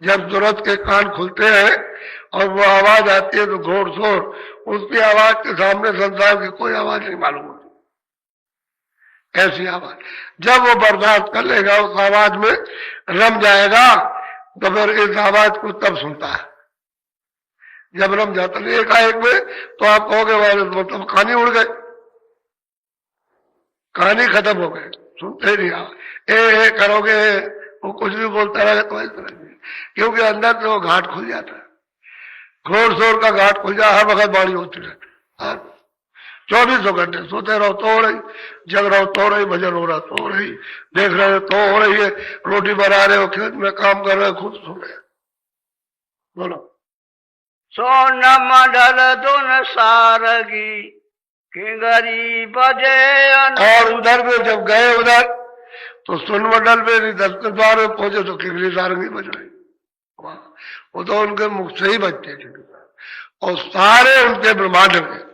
जब सूरज के कान खुलते हैं और वो आवाज आती है तो घोर शोर, उसकी आवाज के सामने संसार की कोई आवाज नहीं मालूम होती। ऐसी आवाज जब वो बर्दाश्त कर लेगा, उस आवाज में रम जाएगा, तो फिर इस आवाज को तब सुनता है। जब रम जाता है एकाएक में, तो आप कहोगे मतलब कहानी उड़ गई, कहानी खत्म हो गई, सुनते ही नहीं आप ए करोगे, वो कुछ भी बोलता रहेगा तो इस तरह नहीं, क्योंकि अंदर से वो घाट खुल जाता है। घोर शोर का घाट खुल जाए, हर वक्त बाणी होती रहती, 24 घंटे सोते रहो तो हो रही, जग रहो तो हो रही, भजन हो रहा तो हो रही, देख रहे हो तो हो रही है, रोटी बना रहे हो, खेत में काम कर रहे हो, खुद सुन रहे। बोलो। सोन मंडल दुन सारगी किंगरी बजे। और उधर में जब गए उधर, तो सुन मंडल में दर्शन द्वार में पहुंचे तो किंगरी सारंगी बज रही, वो तो उनके मुख से ही बजते थे। और सारे उनके ब्रह्मांड में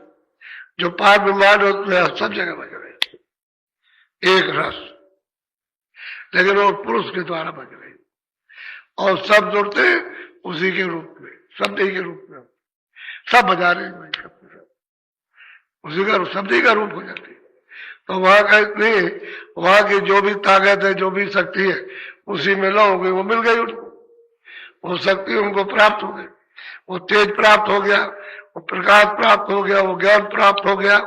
जो 5 ब्रह्मांड होते हैं सब जगह बज रहे, एक रस, लेकिन वो पुरुष के द्वारा बज रही, और सब जुड़ते उसी के रूप में, शब्द के रूप में, सब बजा रहे हैं, उसी का शब्द का रूप हो जाती है। तो वहां का नहीं, वहां की जो भी ताकत है, जो भी शक्ति है, उसी में लो हो गई, वो मिल गई उनको, वो शक्ति उनको प्राप्त हो गई, वो तेज प्राप्त हो गया, वो प्रकाश प्राप्त हो गया, वो ज्ञान प्राप्त हो गया,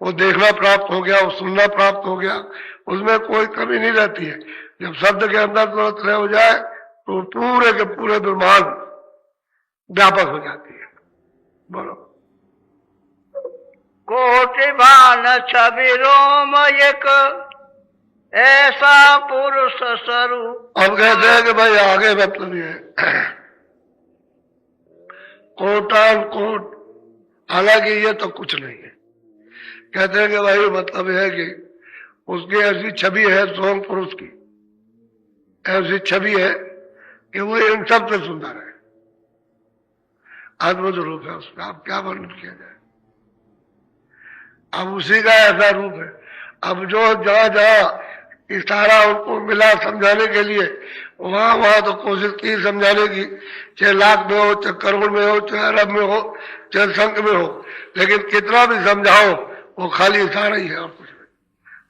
वो देखना प्राप्त हो गया, वो सुनना प्राप्त हो गया, उसमें कोई कमी नहीं रहती है। जब शब्द के अंदर तुरंत हो जाए तो पूरे के पूरे ब्रह्मांड व्यापक हो जाती है। बोलो। कोटि भान छवि रोम एक ऐसा पुरुष स्वरूप। हम कहते हैं कि भाई आगे मतलब ये कोटान कोट, हालांकि ये तो कुछ नहीं है। कहते हैं कि भाई मतलब यह है कि उसकी ऐसी छवि है, सोम पुरुष की ऐसी छवि है कि वो इन सब से सुंदर है, अद्भुत रूप है उसका, अब क्या वर्णन किया जाए। अब उसी का ऐसा रूप है। अब जो जहां जहां इशारा उनको मिला समझाने के लिए, वहां वहां तो कोशिश की समझाने की, चाहे लाख में हो, चाहे करोड़ में हो, चाहे अरब में हो, चाहे संख में हो, लेकिन कितना भी समझाओ वो खाली इशारा ही है और कुछ नहीं,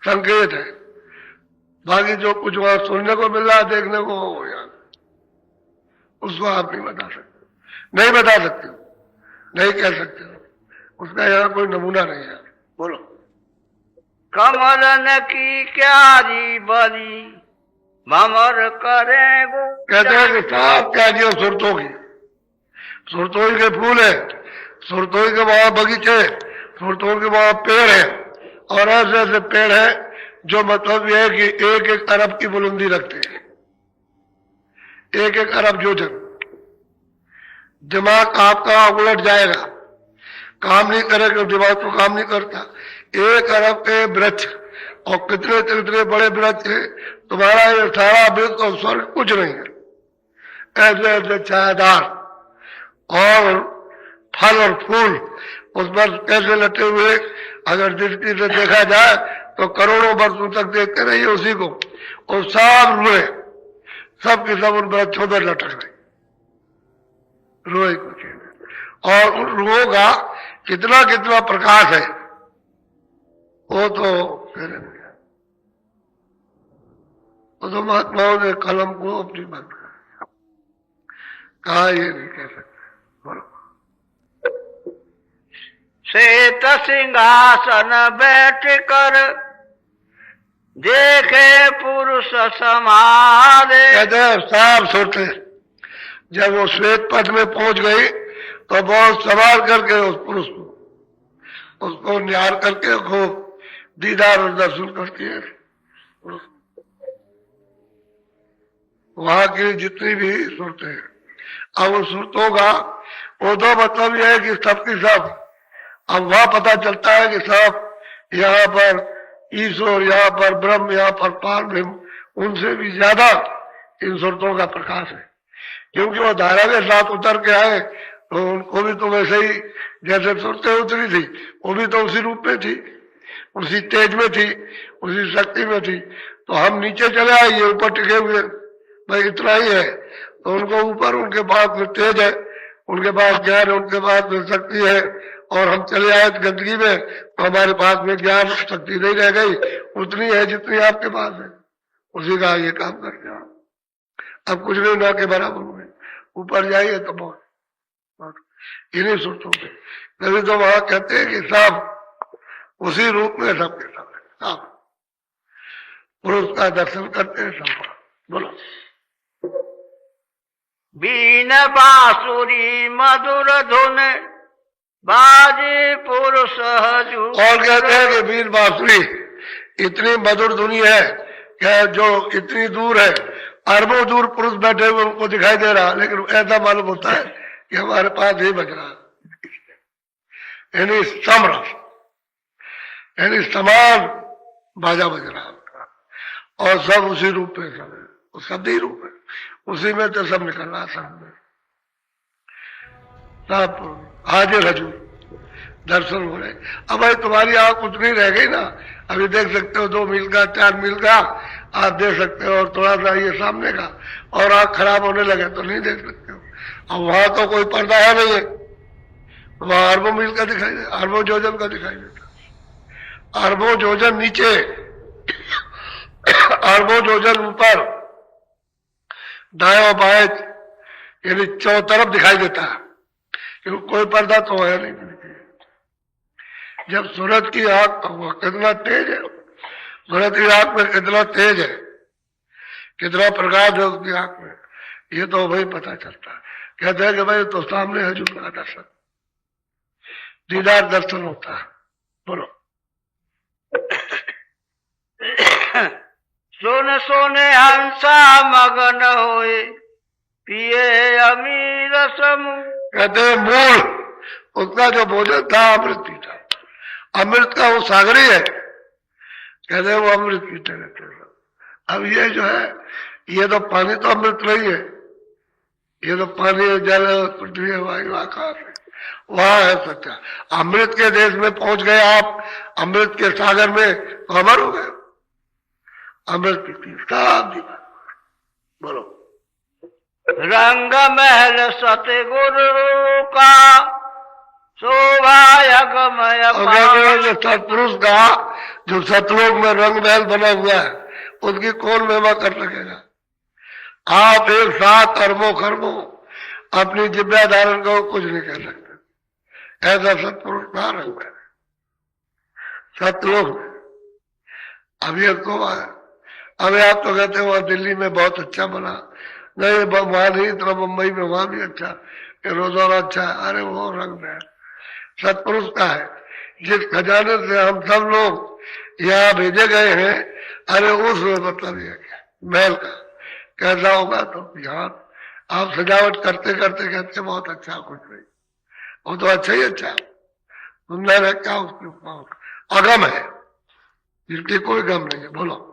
संकेत है। बाकी जो कुछ वहां सुनने को मिल रहा है, देखने को हो यार, उसको आप नहीं बता सकते, नहीं बता सकते, नहीं कह सकते, उसका यहाँ कोई नमूना नहीं है। बोलो। कमल न की क्यारी बली भमर करे वो। कहते हैं कि साफ क्यारियों सुरतोई, सुरतोई के फूल है, सुरतोई के वहां बगीचे, सुरतोई के वहां पेड़ है, और ऐसे ऐसे पेड़ है जो मतलब यह है कि 1-1 अरब की बुलंदी रखते हैं, 1-1 अरब योजन। दिमाग आपका उलट जाएगा, काम नहीं करेगा, दिमाग तो काम नहीं करता। 1 अरब के वृक्ष, और कितने कितने बड़े वृक्ष है, तुम्हारा ये सारा वृक्ष और स्वर्ग कुछ नहीं है। ऐसे ऐसे छायादार और फल और फूल उस पर कैसे लटे हुए, अगर दृष्टि से देखा जाए तो करोड़ों वर्षों तक देखते रहिए उसी को, और सब रुए, सब के सब उन वृक्षों पर लटक गए, रुए कुछ, और उन रुओं का कितना कितना प्रकाश है वो तो महात्माओं ने कलम को अपनी बंद कर कहा, ये नहीं कह सकते। बोलो। श्वेत सिंहासन बैठ कर देखे पुरुष समारे। कहते हैं साफ सोते, जब वो श्वेत पथ में पहुंच गई तो बहुत सवार करके उस पुरुष को, उसको निहार करके खूब दीदार और दर्शन करती है। वहां की जितनी भी सुरतें हैं, अब उन सुरतों का वो तो मतलब यह है कि सबकी सब, अब वहां पता चलता है कि सब यहाँ पर ईश्वर, यहाँ पर ब्रह्म, यहाँ पर पार ब्रह्म, उनसे भी ज्यादा इन सुरतों का प्रकाश है, क्योंकि वो धारा के साथ उतर के आए तो उनको भी तो वैसे ही जैसे सुरतें उतरी थी, वो भी तो उसी रूप में थी, उसी तेज में थी, उसी शक्ति में थी। तो हम नीचे चले आए, ये ऊपर टिके हुए, भाई इतना ही है, तो उनको ऊपर उनके पास में तेज है, उनके पास ज्ञान है, उनके पास में शक्ति है, और हम चले आए गंदगी में तो हमारे पास में ज्ञान शक्ति नहीं रह गई, उतनी है जितनी आपके पास है, उसी का ये काम करते हैं। अब कुछ नहीं ना के बराबर हुए, ऊपर जाइए तो बहुत इन्हीं सोचोगे। तभी तो वहां कहते हैं कि सब उसी रूप में सबके सब है, सब पुरुष का दर्शन करते हैं सब। बोलो। बीन बांसुरी मधुर धुन बाजे पुरुष हजू। और कहते हैं कि बीन बांसुरी इतनी मधुर धुनी है कि जो इतनी दूर है, अरबों दूर पुरुष बैठे हुए उनको दिखाई दे रहा, लेकिन ऐसा मालूम होता है कि हमारे पास ही बज रहा है। यानी समरस, यानी समान बाजा बज रहा है, और सब उसी रूप में सब है, वो शब्द ही रूप है, उसी में तो सब निकल रहा सब में। सब हाजिर हजूर दर्शन हो रहे। अब भाई तुम्हारी आंख उतनी रह गई ना, अभी देख सकते हो 2 मील का 4 मील का आप देख सकते हो, और थोड़ा सा ये सामने का, और आंख खराब होने लगे तो नहीं देख सकते हो। अब वहां तो कोई पर्दा है नहीं है, वहां अरबों मील का दिखाई दे, अरबों योजन का दिखाई देता, अरबों योजन नीचे, अरबों योजन ऊपर, दाएं और बाएं यानी चौ तरफ दिखाई देता है, क्योंकि कोई पर्दा तो है नहीं। जब सूरज की आंख कितना तेज है, सूरज की आंख में कितना तेज है, कितना प्रकाश है उसकी आंख में, ये तो भाई पता चलता है। कहते हैं कि भाई तो सामने हजूर का दर्शन, दीदार दर्शन होता है। बोलो। सुन सुने हंसा मगन होए पिए अमीर समूह। कहते हैं मूल उसका जो भोजन था अमृत पीता, अमृत का वो सागर ही है, कहते हैं वो अमृत पीते रहते हैं। अब ये जो है, ये तो पानी तो अमृत नहीं है, ये तो पानी जल पृथ्वी वायु आकाश है, वहां है सच्चा अमृत के देश में पहुंच गए आप, अमृत के सागर में तो अमर हो गए। अमृत पीती सब जीवन। बोलो। रंग महल सतगुरु का शोभायगमय सतपुरुष का जो सतलोक में रंग महल बना हुआ है, उसकी कौन महिमा कर सकेगा। आप एक साथ अरबों खरबों अपनी जिब्या धारण को कुछ नहीं कर सकते, ऐसा सतपुरुष का रंग है सतलोक में। अभी तो अभी आप तो कहते हो दिल्ली में बहुत अच्छा बना, नहीं वहां नहीं, इतना मुंबई में वहां भी अच्छा, रोजाना अच्छा है। अरे वो रंग है सतपुरुष का है, जिस खजाने से हम सब लोग यहाँ भेजे गए हैं, अरे उस मतलब ये महल का कैसा होगा। तो यहाँ आप सजावट करते करते कहते बहुत अच्छा, कुछ नहीं, वो तो अच्छा ही अच्छा सुंदर है, क्या उसके अगम है जिसकी कोई गम नहीं है। बोलो।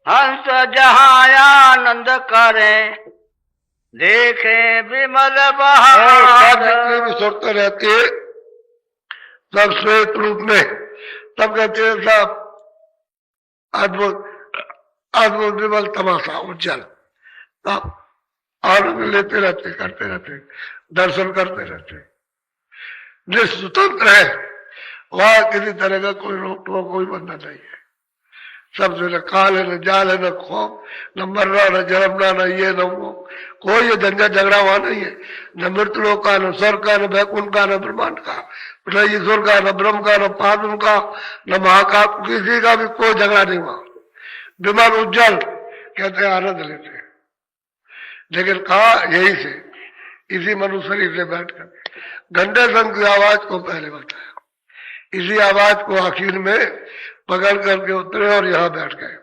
हंस जहाँ आनंद करें देखे विमल बहार। जितने भी सोचते रहते हैं सब श्वेत रूप में, सब कहते हैं सब अद्भुत अद्भुत विमल तमाशा उज्जवल, सब आनंद लेते रहते, करते रहते, दर्शन करते रहते, निस्वतंत्र है, वहां किसी तरह का कोई रोक टोक कोई बंधन नहीं है। सब जो न काल है, न जाल है, न खौफ, न मरना, न जन्मना, न ये न वो, कोई ये झंझट झगड़ा वहां नहीं है। न मृतलोक का, न स्वर्ग का, न वैकुंठ का, न ब्रह्मांड का, न ईश्वर का, न ब्रह्म का, न पावन का, न महाकाल, किसी का भी कोई झगड़ा नहीं हुआ। विमान उज्जवल कहते हैं, आनंद लेते हैं। लेकिन कहा यही से, इसी मनुष्य शरीर से बैठ कर घंटे संग की आवाज को पहले बताया, इसी आवाज को आखिर में पकड़ करके उतरे और यहाँ बैठ गए।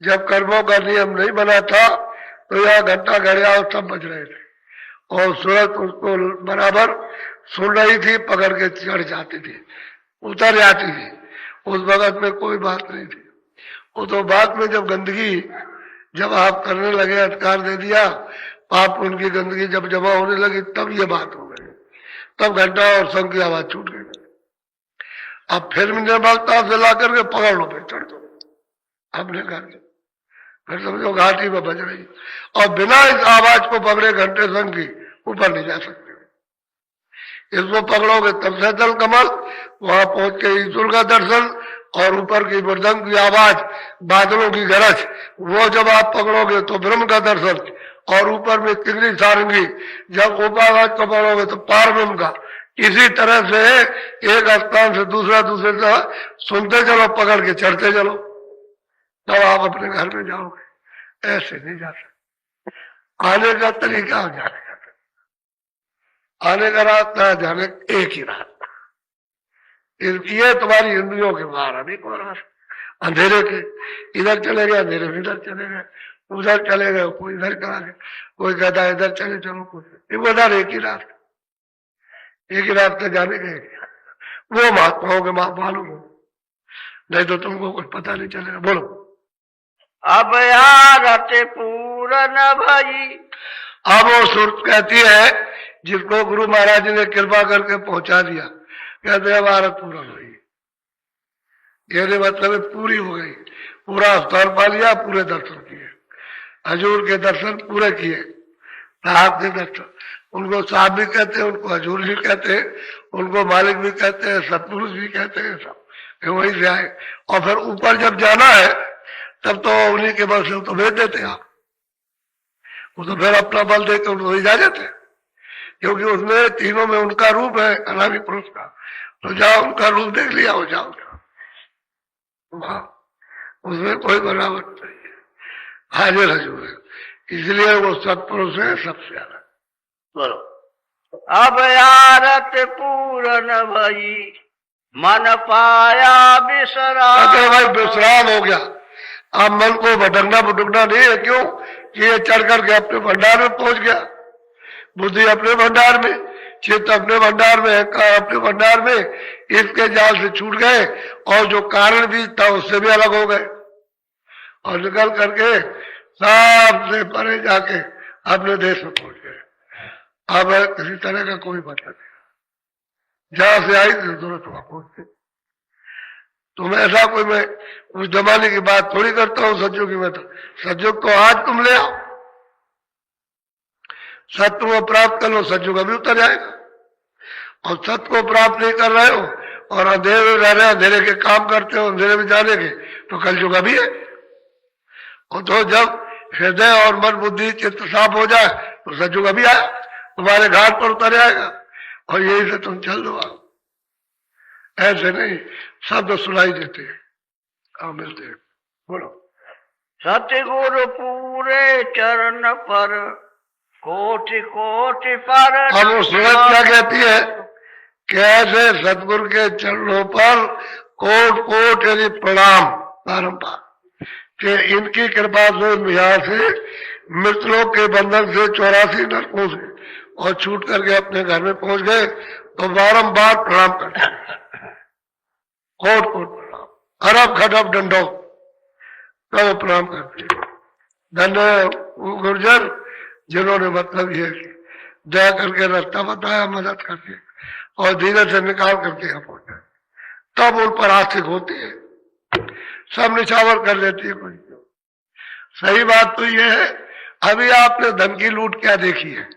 जब कर्मों का नियम नहीं बना था तो यहाँ घंटा घड़ियाल सब बज रहे थे, और सूरज उसको बराबर सुन रही थी, पकड़ के चढ़ जाती थी, उतर जाती थी। उस वक्त में कोई बात नहीं थी। वो तो बाद में जब गंदगी जब आप करने लगे, अधिकार दे दिया, पाप उनकी गंदगी जब जमा होने लगी, तब ये बात हो गई, तब घंटा और शंख की आवाज छूट गई। अब फिर निर्भरता से ला करके पकड़ लो, फिर चढ़ दो अपने घर में, फिर समझो घाटी में बज रही, और बिना इस आवाज को पकड़े घंटे संग की ऊपर नहीं जा सकते। इसको पकड़ोगे तब से जल कमल, वहां पहुंच के ईश्वर का दर्शन, और ऊपर की मृदंग की आवाज, बादलों की गरज, वो जब आप पकड़ोगे तो ब्रह्म का दर्शन, और ऊपर में तिगड़ी सारंगी, जब उपावाज को पकड़ोगे तो पार ब्रह्म का। इसी तरह से एक स्थान से दूसरे से सुनते चलो, पकड़ के चढ़ते चलो, तब आप अपने घर में जाओगे। ऐसे नहीं जा सकते। आने का तरीका हो जाने का, आने का रास्ता, जाने एक ही रास्ता। ये तुम्हारी इंद्रियों के बाहर अभी कौन अंधेरे के, इधर चले गए अंधेरे में इधर चले गए, उधर चले गए कोई इधर करा गए, कोई कहता है इधर चले चलो, कोई उधर, एक ही रास्ता, एक ही रास्ते जाने के। वो महात्माओं के मालूम हो, नहीं तो तुमको कुछ पता नहीं चलेगा। बोलो। अब यारते पूरन भई। अब वो सुरत कहती है, जिसको गुरु महाराज ने कृपा करके पहुंचा दिया, कहते अब आरत पूरा हो गई। ये मतलब पूरी हो गई, पूरा स्थान पा लिया, पूरे दर्शन किए, हजूर के दर्शन पूरे किए। साहब के दर्शन, उनको साहब भी कहते हैं, उनको हजूर भी कहते हैं, उनको मालिक भी कहते हैं, सतपुरुष भी कहते हैं, सब वही से आए। और फिर ऊपर जब जाना है तब तो उन्हीं के बल से तो भेज देते आप, वो तो फिर अपना बल देकर उनको इजाजत है, क्योंकि उसमें तीनों में उनका रूप है अनादि पुरुष का। तो जाओ उनका रूप देख लिया, हो जाओ वहां, उसमें कोई बनावट नहीं है, हाजिर हजूर है, इसलिए वो सत्पुरुष है सबसे ज्यादा। बोलो। अब यारत पूरन भई, मन पाया विश्राम। अगर भाई विश्राम हो गया, अब मन को भटकना नहीं है। क्यों कि ये चढ़ करके अपने भंडार में पहुंच गया, बुद्धि अपने भंडार में, चित्त अपने भंडार में, अहंकार अपने भंडार में, इसके जाल से छूट गए, और जो कारण भी था उससे भी अलग हो गए, और निकल करके सबसे परे जाके अपने देश में पहुंच गए। अब किसी तरह का कोई मतलब नहीं, जहां से आई थी जरूरत वहां पहुंचते। तो मैं ऐसा कोई, मैं उस जमाने की बात थोड़ी करता हूँ सज्जों की, मैं तो सज्जों को आज तुम ले आओ, सत्य को प्राप्त कर लो, सज्जों का भी उतर जाएगा। और सत्य को प्राप्त नहीं कर रहे हो और अंधेरे में रह रहे, अंधेरे के काम करते हो, अंधेरे में जाने के, तो कलयुग भी है। और तो जब हृदय और मन बुद्धि चित्त साफ हो जाए तो सज्जु भी आया, तुम्हारे घाट पर उतर आएगा, और यही से तुम चल दो। ऐसे नहीं शब्द सुनाई देते हैं, हाँ मिलते हैं। बोलो। सतगुरु पूरे चरण पर कोटि कोटि पर। अब वो सूरत क्या कहती है, कैसे सतगुरु के चरणों पर कोट कोट यानी प्रणाम बारंबार, कि इनकी कृपा से यहाँ से मृतलोक के बंधन से 84 नरकों से और छूट करके अपने घर में पहुंच गए, तो बारंबार प्रणाम करते कोट कोट प्रणाम, अरब खटब डंडो तब प्रणाम करते। धन्य गुर्जर जिन्होंने मतलब ये दया करके रास्ता बताया, मदद करके और धीरे से निकाल करके यहाँ पहुंचे, तब उन पर आस्तिक होती है, सब निछावर कर लेती है कोई। सही बात तो ये है, अभी आपने धन की लूट क्या देखी है?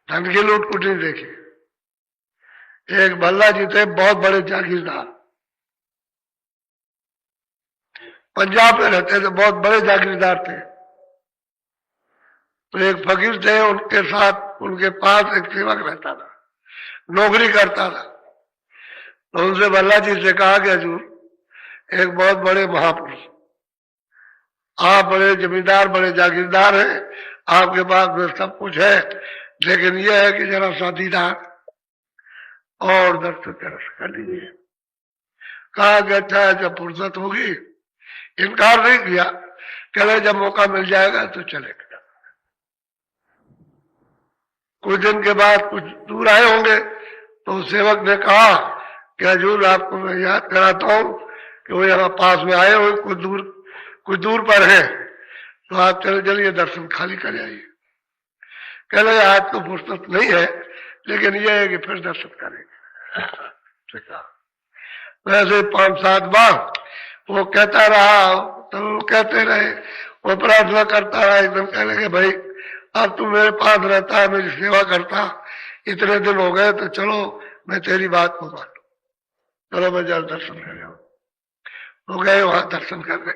धन की लूट कुछ नहीं देखी। एक भल्ला जी थे, बहुत बड़े जागीरदार, पंजाब में रहते थे, बहुत बड़े जागीरदार थे। तो एक फकीर थे, उनके साथ उनके पास एक सेवक रहता था, नौकरी करता था। तो उनसे भल्ला जी से कहा कि हजूर, एक बहुत बड़े महापुरुष, आप बड़े जमींदार बड़े जागीरदार हैं, आपके पास में सब कुछ है, लेकिन यह है कि जरा सा दीदार और दर्शन कर लीजिए। कहा कि अच्छा जब फुर्सत होगी, इनकार नहीं किया, चले जब मौका मिल जाएगा तो चलेगा। कुछ दिन के बाद कुछ दूर आए होंगे, तो सेवक ने कहा कि हजूर आपको मैं याद कराता हूं कि वो यहाँ पास में आए हो, कुछ दूर पर है, तो आप चले चलिए दर्शन खाली कर आइए। कह रहे आज तो फुर्सत नहीं है, लेकिन यह है कि फिर दर्शन करेंगे। वैसे 5-7 बार वो कहता रहा, तो वो कहते रहे, वो प्रार्थना करता रहा। एकदम कह लगे भाई अब तू मेरे पास रहता है, मेरी सेवा करता, इतने दिन हो गए, तो चलो मैं तेरी बात को मान लूं, चलो मैं जल दर्शन कर जाऊं। वो गए वहां दर्शन करने,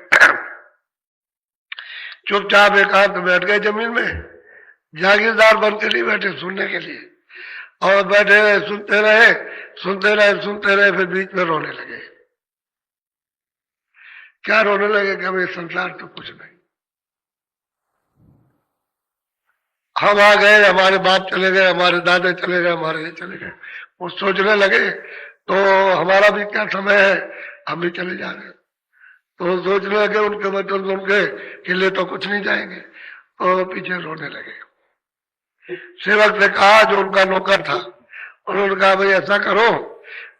चुपचाप एकांत बैठ गए जमीन में, जागीरदार बन के नहीं बैठे सुनने के लिए, और बैठे रहे, सुनते रहे सुनते रहे सुनते रहे, फिर बीच में रोने लगे। क्या रोने लगे कि भाई संसार तो कुछ नहीं, हम आ गए, हमारे बाप चले गए, हमारे दादा चले गए, हमारे ये चले गए। वो सोचने लगे तो हमारा भी क्या समय है, हम भी चले जा रहे। तो सोचने लगे उनके वचन सुन के कि ले तो कुछ नहीं जाएंगे, तो पीछे रोने लगे। सेवक ने कहा, जो उनका नौकर था, उन्होंने कहा भाई ऐसा करो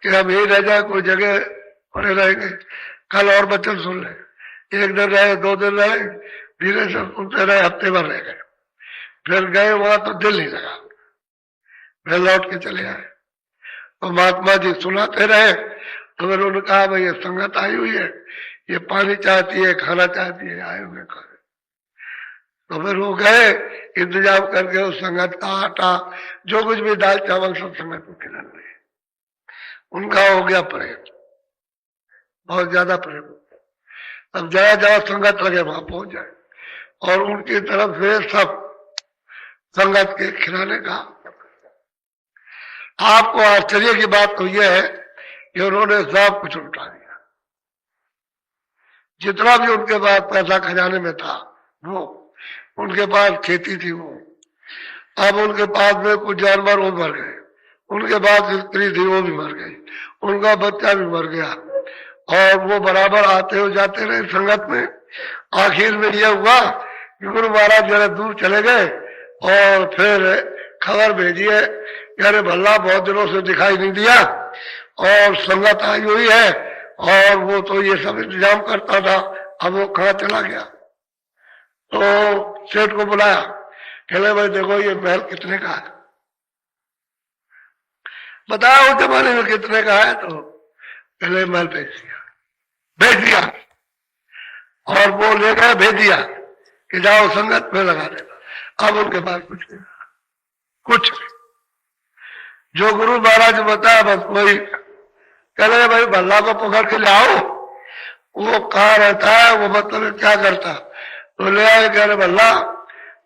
कि हम यही रह जाए, कोई जगह पड़े रहेंगे, कल और वचन सुन ले। एक दिन रहे, 2 दिन रहे, धीरे से सुनते रहे, हफ्ते भर रह गए। फिर गए वहां तो दिल नहीं लगा, फिर लौट के चले आए। तो महात्मा जी सुनाते रहे, तो फिर उन्होंने कहा भाई ये संगत आई हुई है, ये पानी चाहती है, खाना चाहती है, आए हुए खाए। तो फिर वो गए, इंतजाम करके उस संगत का आटा, जो कुछ भी दाल चावल सब संगत को खिला रहे। उनका हो गया प्रेम, बहुत ज्यादा प्रेम। अब जहाँ जहाँ संगत लगे वहां पहुंच जाए, और उनकी तरफ से सब संगत के खिलाने का। आपको आश्चर्य की बात तो यह है कि उन्होंने सब कुछ उल्टा दिया, जितना भी उनके पास पैसा खजाने में था, वो उनके पास खेती थी, वो अब उनके पास में कुछ जानवर वो मर गए, उनके पास स्त्री थी वो भी मर गई, उनका बच्चा भी मर गया, और वो बराबर आते हो जाते रहे संगत में। आखिर में यह हुआ कि गुरु महाराज जरा दूर चले गए, और फिर खबर भेजी है कि अरे भल्ला बहुत दिनों से दिखाई नहीं दिया, और संगत आई हुई है, और वो तो ये सब इंतजाम करता था, अब वो कहाँ चला गया। तो सेठ को बुलाया, कहले भाई देखो ये महल कितने का है, बताया उस जमाने में कितने का है। तो पहले महल भेज दिया, और वो ले गए, भेज दिया कि जाओ संगत में लगा देना। अब उनके पास कुछ नहीं, कुछ नहीं। जो गुरु महाराज ने बताया बस वही। कह रहे भाई भल्ला को पकड़ के ले आओ, वो कहाँ रहता है, वो मतलब क्या करता। तो ले आए, कह रहे भल्ला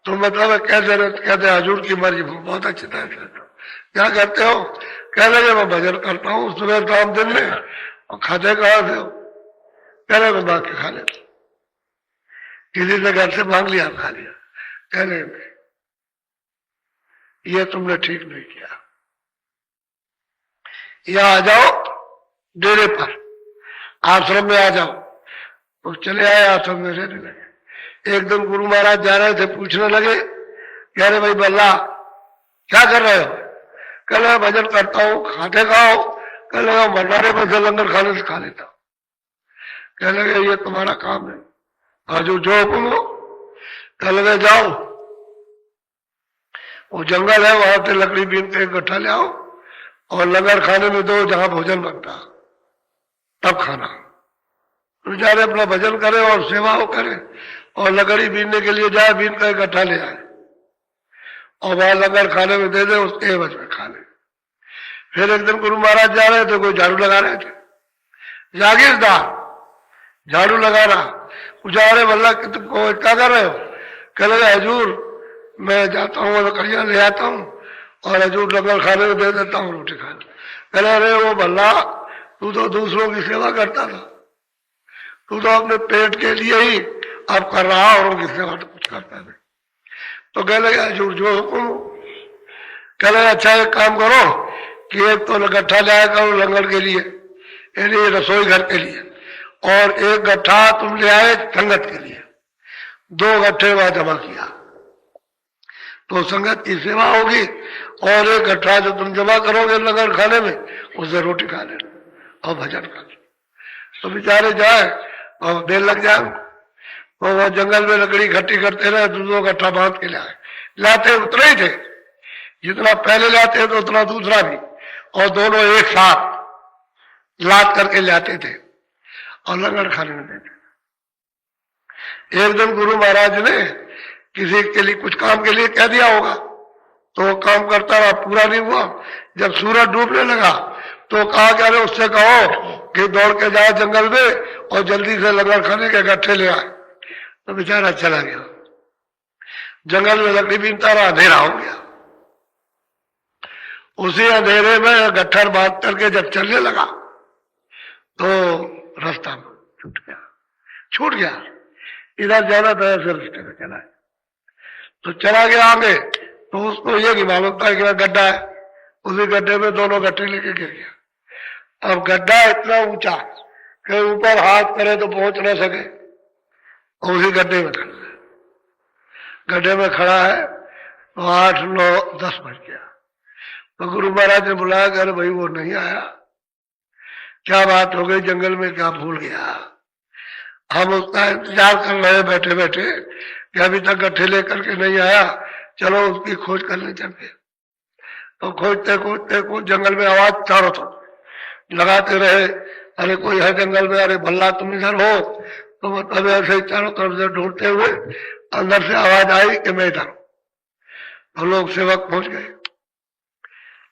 तो मतलब कैसे कहते हजूर की मर्जी, बहुत अच्छी तरह से। क्या करते हो? कह लगे मैं भजन करता हूँ सुबह शाम दिन में। और खाते कहाँ से हो? कह रहे मैं बाकी खा लेता, किसी से घर से मांग लिया, खा लिया। कह रहे ये तुमने ठीक नहीं किया, यहाँ आ जाओ डेरे पर, आश्रम में आ जाओ। तो चले आए, आश्रम में रहने लगे। एक दिन गुरु महाराज जा रहे थे, पूछने लगे कह रहे भाई बल्ला क्या कर रहे हो? कह रहे भजन करता हूँ। खाते खाओ? कह लगा भंडारे में से लंगर खाने से खा लेता हूँ। कह लगे ये तुम्हारा काम है, आज जो हुक्म हो। कह लगे जाओ, वो जंगल है, वहां से लकड़ी बीन के गट्ठा ले आओ, और लंगर खाने में दो जहां भोजन बनता, तब खाना। बेचारे अपना भजन करे और सेवा हो करे, और लकड़ी बीनने के लिए जाए, बीन का इकट्ठा ले आए, और वहां लंगर खाने में दे दे, उसके एवज में खा ले। फिर एक दिन गुरु महाराज जा रहे थे, कोई झाड़ू लगा रहे थे, जागीरदार झाड़ू लगा रहा। पूछा अरे वल्ला तुमको क्या कर रहे हो? कह लगे हजूर मैं जाता हूँ लकड़ियां ले आता हूँ, और हजूर लंगर खाने में दे देता हूँ, रोटी खा लो। कह अरे वो भल्ला तू तो दूसरों की सेवा करता था, तू तो अपने पेट के लिए ही अब कर रहा, और उनकी सेवा तो कुछ करता नहीं। तो कह लगे हजूर जो हुक्म। कह लगे अच्छा एक काम करो कि एक तो गट्ठा लाया करो लंगर के लिए, यानी रसोई घर के लिए, और एक गट्ठा तुम ले आए संगत के लिए। 2 गट्ठे वहां जमा किया तो संगत की सेवा होगी, और एक गट्ठा जो तुम जमा करोगे लंगर खाने में, उससे रोटी खा लेना और भजन कर लो। तो बेचारे जाए और देर लग जाए, तो वह जंगल में लकड़ी इकट्ठी करते रहे, 2 गट्ठा बांध के लाए। लाते उतने ही थे, जितना पहले लाते थे उतना दूसरा भी, और दोनों एक साथ लाद करके लाते थे। और लंगर खाने में देते। एक दिन गुरु महाराज ने किसी के लिए कुछ काम के लिए कह दिया होगा, तो वो काम करता रहा, पूरा नहीं हुआ। जब सूरज डूबने लगा तो कहा कि अरे उससे कहो कि दौड़ के जाए जंगल में और जल्दी से लंगर खाने के गट्ठे ले आए। तो बेचारा चला गया, जंगल में लकड़ी बीनता रहा, अंधेरा हो गया। उसी अंधेरे में गट्ठर बांध करके जब चलने लगा तो रास्ता छूट गया। इधर जाना था, ऐसे रास्ते में चला, तो चला गया आगे। तो उसको ये कि मालूम था कि गड्ढा है, उसी गड्ढे में दोनों गट्ठे लेके गिर गया। अब गड्ढा इतना ऊंचा कि ऊपर हाथ करे तो पहुंच ना सके, और उसी गड्ढे में खड़ा है। गड्ढे में खड़ा है तो 8, 9, 10 बज गया। तो गुरु महाराज ने बुलाया कि अरे भाई वो नहीं आया, क्या बात हो गई, जंगल में क्या भूल गया? हम उसका इंतजार कर रहे हैं बैठे बैठे कि अभी तक गट्ठे लेकर के नहीं आया, चलो उसकी खोज करने चलते। तो खोजते खोजते खोज जंगल में आवाज चारों तरफ लगाते रहे, अरे कोई है जंगल में, अरे भल्ला तुम इधर हो। तो मतलब ऐसे ही चारों तरफ से ढूंढते हुए अंदर से आवाज आई कि मैं इधर हूं। तो लोग सेवक पहुंच गए,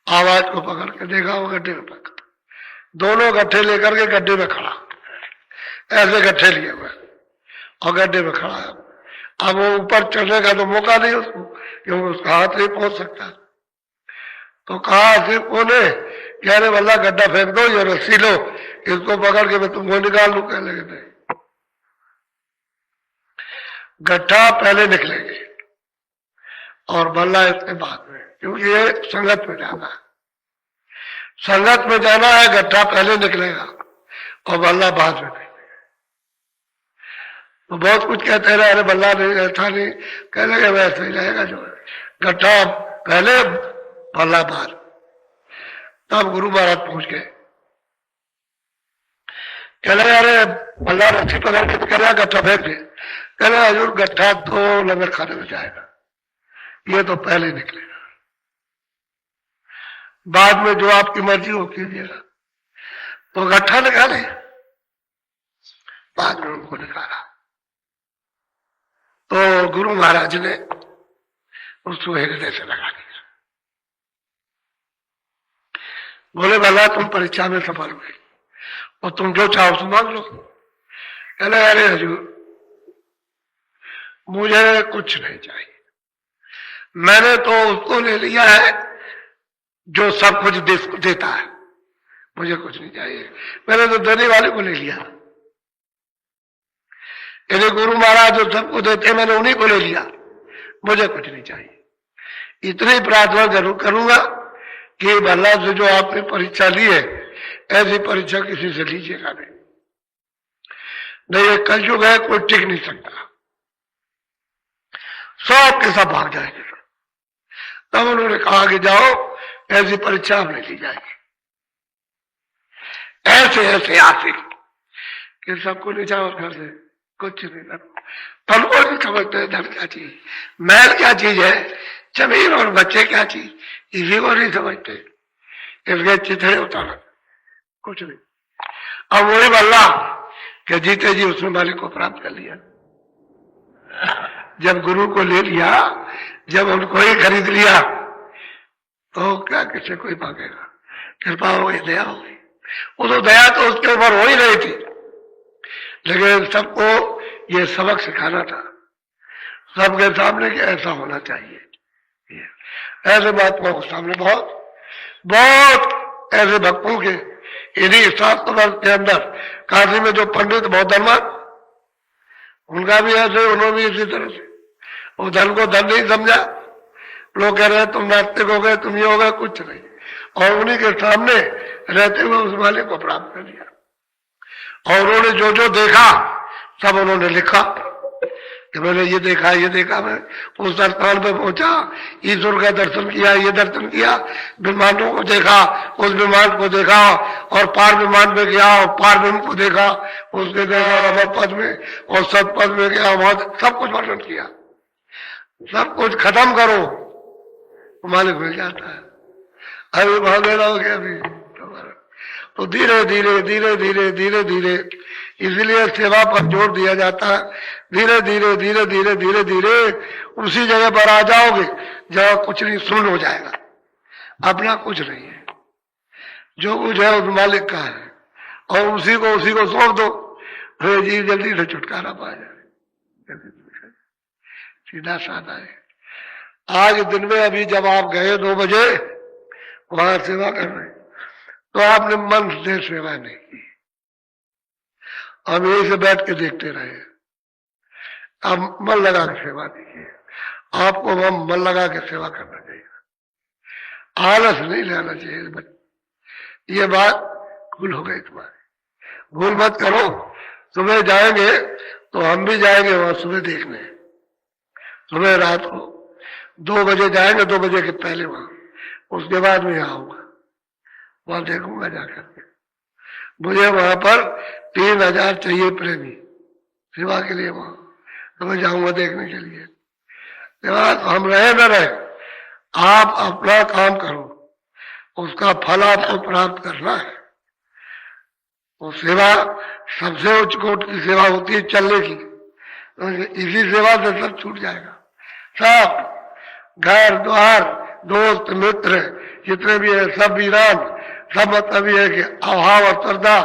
आवाज को पकड़ के देखा, वो गड्ढे में पकड़, दोनों गट्ठे लेकर के गड्ढे में खड़ा, ऐसे गट्ठे लिए हुए और गड्ढे में खड़ा है। अब वो ऊपर चढ़ने का तो मौका नहीं उसको, क्योंकि उसका हाथ नहीं पहुंच सकता। तो कहा सिर्फ कोने कि अरे वल्ला गड्ढा फेंक दो, ये रस्सी लो, इसको पकड़ के मैं तुमको निकाल लू। कहने लगे नहीं, गड्ढा पहले निकलेंगे और बल्ला इसके बाद में, क्योंकि ये संगत में जाना है। संगत में जाना है, गड्ढा पहले निकलेगा और बल्ला बाद में निकलेगा। तो बहुत कुछ कहते रहे, अरे बल्ला नहीं, ऐसा नहीं। कहने लगे वैसे ही रहेगा, जो है गड्ढा पहले बल्ला बाद। तब गुरु महाराज पहुंच गए, कह रहे अरे बल्ला रस्सी पकड़ के कह रहा गट्ठा फेंक दे। कह रहे हजूर गट्ठा तो लंगर खाने में जाएगा, ये तो पहले निकलेगा, बाद में जो आपकी मर्जी हो कीजिएगा। तो गट्ठा निकाले, बाद में उनको निकाला। तो गुरु महाराज ने उसको हृदय से लगा दिया, बोले भला तुम परीक्षा में सफल हुए और तुम जो चाहो तो मांग लो। कहले अरे हजूर मुझे कुछ नहीं चाहिए, मैंने तो उसको ले लिया है जो सब कुछ देता है, मुझे कुछ नहीं चाहिए। मैंने तो देने वाले को ले लिया, यदि गुरु महाराज जो सबको देते मैंने उन्हीं को ले लिया, मुझे कुछ नहीं चाहिए। इतनी प्रार्थना जरूर करूंगा कि भला से जो आपने परीक्षा ली है, ऐसी परीक्षा किसी से लीजिएगा नहीं, ये कलयुग है, कोई टिक नहीं सकता, सब के सब भाग जाएंगे। तब उन्होंने कहा कि जाओ ऐसी परीक्षा अब नहीं ली जाएगी। ऐसे ऐसे आते कि सबको ले जाओ घर से, कुछ नहीं करो। तब वो नहीं समझते धन क्या चीज, महल क्या चीज है, जमीन और बच्चे क्या चीज, इसी को नहीं समझते, इसके चिथड़े उतारा कुछ नहीं। अब वही बल्ला कि जीते जी उसने मालिक को प्राप्त कर लिया। जब गुरु को ले लिया, जब उनको ही खरीद लिया, तो क्या किसी कोई मांगेगा? कृपा हो गई, दया हो गई। वो तो दया तो उसके ऊपर हो ही रही थी, लेकिन सबको ये सबक सिखाना था, सबके सामने कि ऐसा होना चाहिए। ऐसे महात्मा के सामने बहुत बहुत ऐसे भक्तों के इन्हीं शास्त्र वर्ष के अंदर काशी में जो पंडित बौद्धर्मा, उनका भी ऐसे, उन्होंने भी इसी तरह से वो धन को धन नहीं समझा। लोग कह रहे हैं तुम नास्तिक हो गए, तुम ये हो गए, कुछ नहीं, और उन्हीं के सामने रहते हुए उस मालिक को प्राप्त कर लिया। और उन्होंने जो जो देखा सब उन्होंने लिखा कि मैंने ये देखा, ये देखा। मैं उस स्थान पे पहुंचा, ईश्वर का दर्शन किया, ये दर्शन किया, विमानों को देखा, उस विमान को देखा, और पार विमान में गया और पार विमान को देखा, उसके देखा रमण पद में और सतपद में गया, वहां सब कुछ वर्णन किया। सब कुछ खत्म करो मालिक मिल जाता है। अभी भागेगा हो गया अभी। तो धीरे धीरे धीरे धीरे धीरे धीरे इसलिए सेवा पर जोर दिया जाता है। धीरे धीरे धीरे धीरे धीरे धीरे उसी जगह पर आ जाओगे जहाँ कुछ नहीं, सुन हो जाएगा, अपना कुछ नहीं है, जो कुछ है उस मालिक का है, और उसी को सौंप दो, फिर जी जल्दी से छुटकारा पा जाए। सीधा साधा है। आज दिन में अभी जब आप गए 2 बजे वहां सेवा करने, तो आपने मन से सेवा नहीं की, हम यही से बैठ के देखते रहे। अब मन लगा के सेवा नहीं की, आपको हम मन लगा के सेवा करना चाहिए, आलस नहीं लेना चाहिए। ये बात भूल हो गई तुम्हारी, भूल मत करो। सुबह जाएंगे तो हम भी जाएंगे वहां सुबह देखने, सुबह रात को 2 बजे जाएंगे, 2 बजे के पहले वहां, उसके बाद मैं आऊंगा, वहां देखूंगा जाकर के। मुझे वहां पर 3000 चाहिए प्रेमी सेवा के लिए, वहां तो मैं जाऊंगा देखने के लिए। हम रहे न रहे, आप अपना काम करो, उसका फल आपको प्राप्त करना है। वो सेवा सबसे उच्च कोट की सेवा होती है चलने की, तो इसी सेवा से सब छूट जाएगा। सब घर द्वार दोस्त मित्र जितने भी है सब वीरान, सब मतलब ये है कि अभाव और श्रद्धा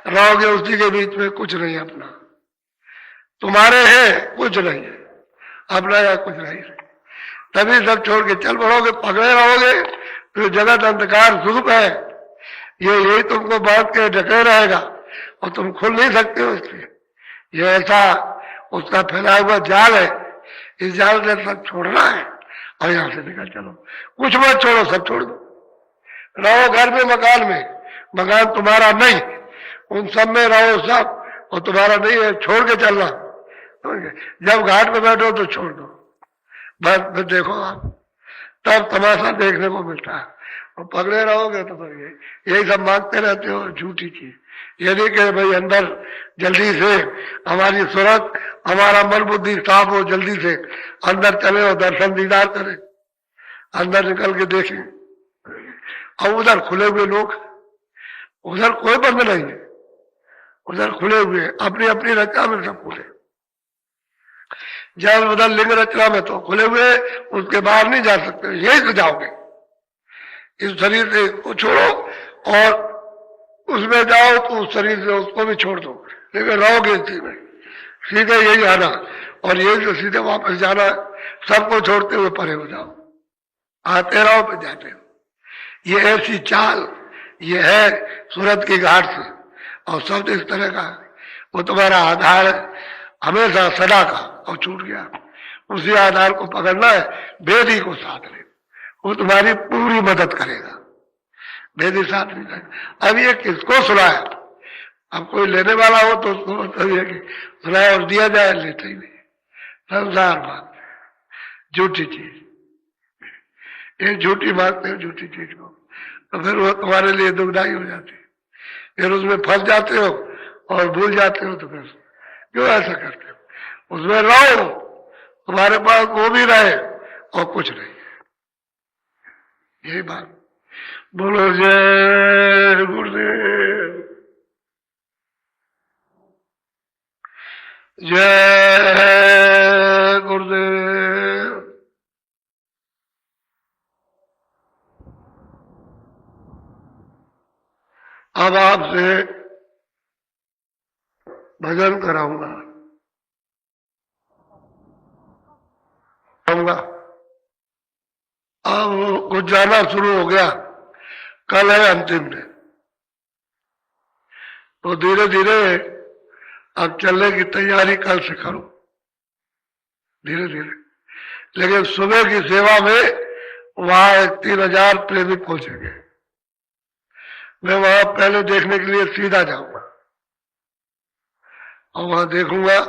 रहोगे उसी के बीच में, कुछ नहीं अपना, तुम्हारे है कुछ नहीं है, अपना या कुछ नहीं है। तभी सब छोड़ के चल पड़ोगे, पकड़े रहोगे तो जगत अंधकार स्वरूप है, ये यही तुमको बांध के ढके रहेगा और तुम खुल नहीं सकते हो इससे। ये ऐसा उसका फैला हुआ जाल है, इस जाल से सब छोड़ना है और यहां से निकल चलो। कुछ मत छोड़ो, सब छोड़ दो। रहो घर में, मकान में, मकान तुम्हारा नहीं, उन सब में रहो सब, और तुम्हारा नहीं है, छोड़ के चलना। जब घाट पे बैठो तो छोड़ दो, बस फिर देखो आप, तब तमाशा देखने को मिलता है। और पकड़े रहोगे तो फिर यही सब मांगते रहते हो झूठी चीज। यदि कि भाई अंदर जल्दी से हमारी सूरत, हमारा मन बुद्धि साफ हो, जल्दी से अंदर चले और दर्शन दीदार करें, अंदर निकल के देखें। और उधर खुले हुए लोग, उधर कोई बंद नहीं है, उधर खुले हुए, अपनी अपनी रचना में सब खुले। जल उधर लिंग रचना में तो खुले हुए, उसके बाहर नहीं जा सकते, यही से जाओगे। इस शरीर से को छोड़ो और उसमें जाओ तो उस शरीर से उसको भी छोड़ दो, लेकिन रहोगे इसी में, सीधे यही आना और यही से सीधे वापस जाना। सबको छोड़ते हुए परे हो जाओ, आते रहो फिर जाते हो। ये ऐसी चाल ये है सूरत की घाट से, और शब्द इस तरह का वो तुम्हारा आधार है हमेशा सदा का, और छूट गया उसी आधार को पकड़ना है। वेदी को साथ ले, वो तुम्हारी पूरी मदद करेगा। वेदी साथ नहीं करेगा। अब ये किसको सुनाया, अब कोई लेने वाला हो तो उसको मतलब है कि सुनाया और दिया जाए, लेते ही नहीं। संसार बात झूठी चीज, ये झूठी मांगते हो झूठी चीज को, तो फिर वो तुम्हारे लिए दुखदाई हो जाती है, फिर उसमें फंस जाते हो और भूल जाते हो। तो फिर क्यों ऐसा करते हो? उसमें रहो, तुम्हारे पास वो भी रहे और कुछ नहीं, यही बात। बोलो जय गुरुदेव, जय गुरुदेव। अब आपसे भजन कराऊंगा। अब कुछ जाना शुरू हो गया, कल है अंतिम दिन, तो धीरे धीरे अब चलने की तैयारी कल से करो, धीरे धीरे। लेकिन सुबह की सेवा में वहां 3000 प्रेमी पहुंचेंगे। मैं वहां पहले देखने के लिए सीधा जाऊंगा और वहां देखूंगा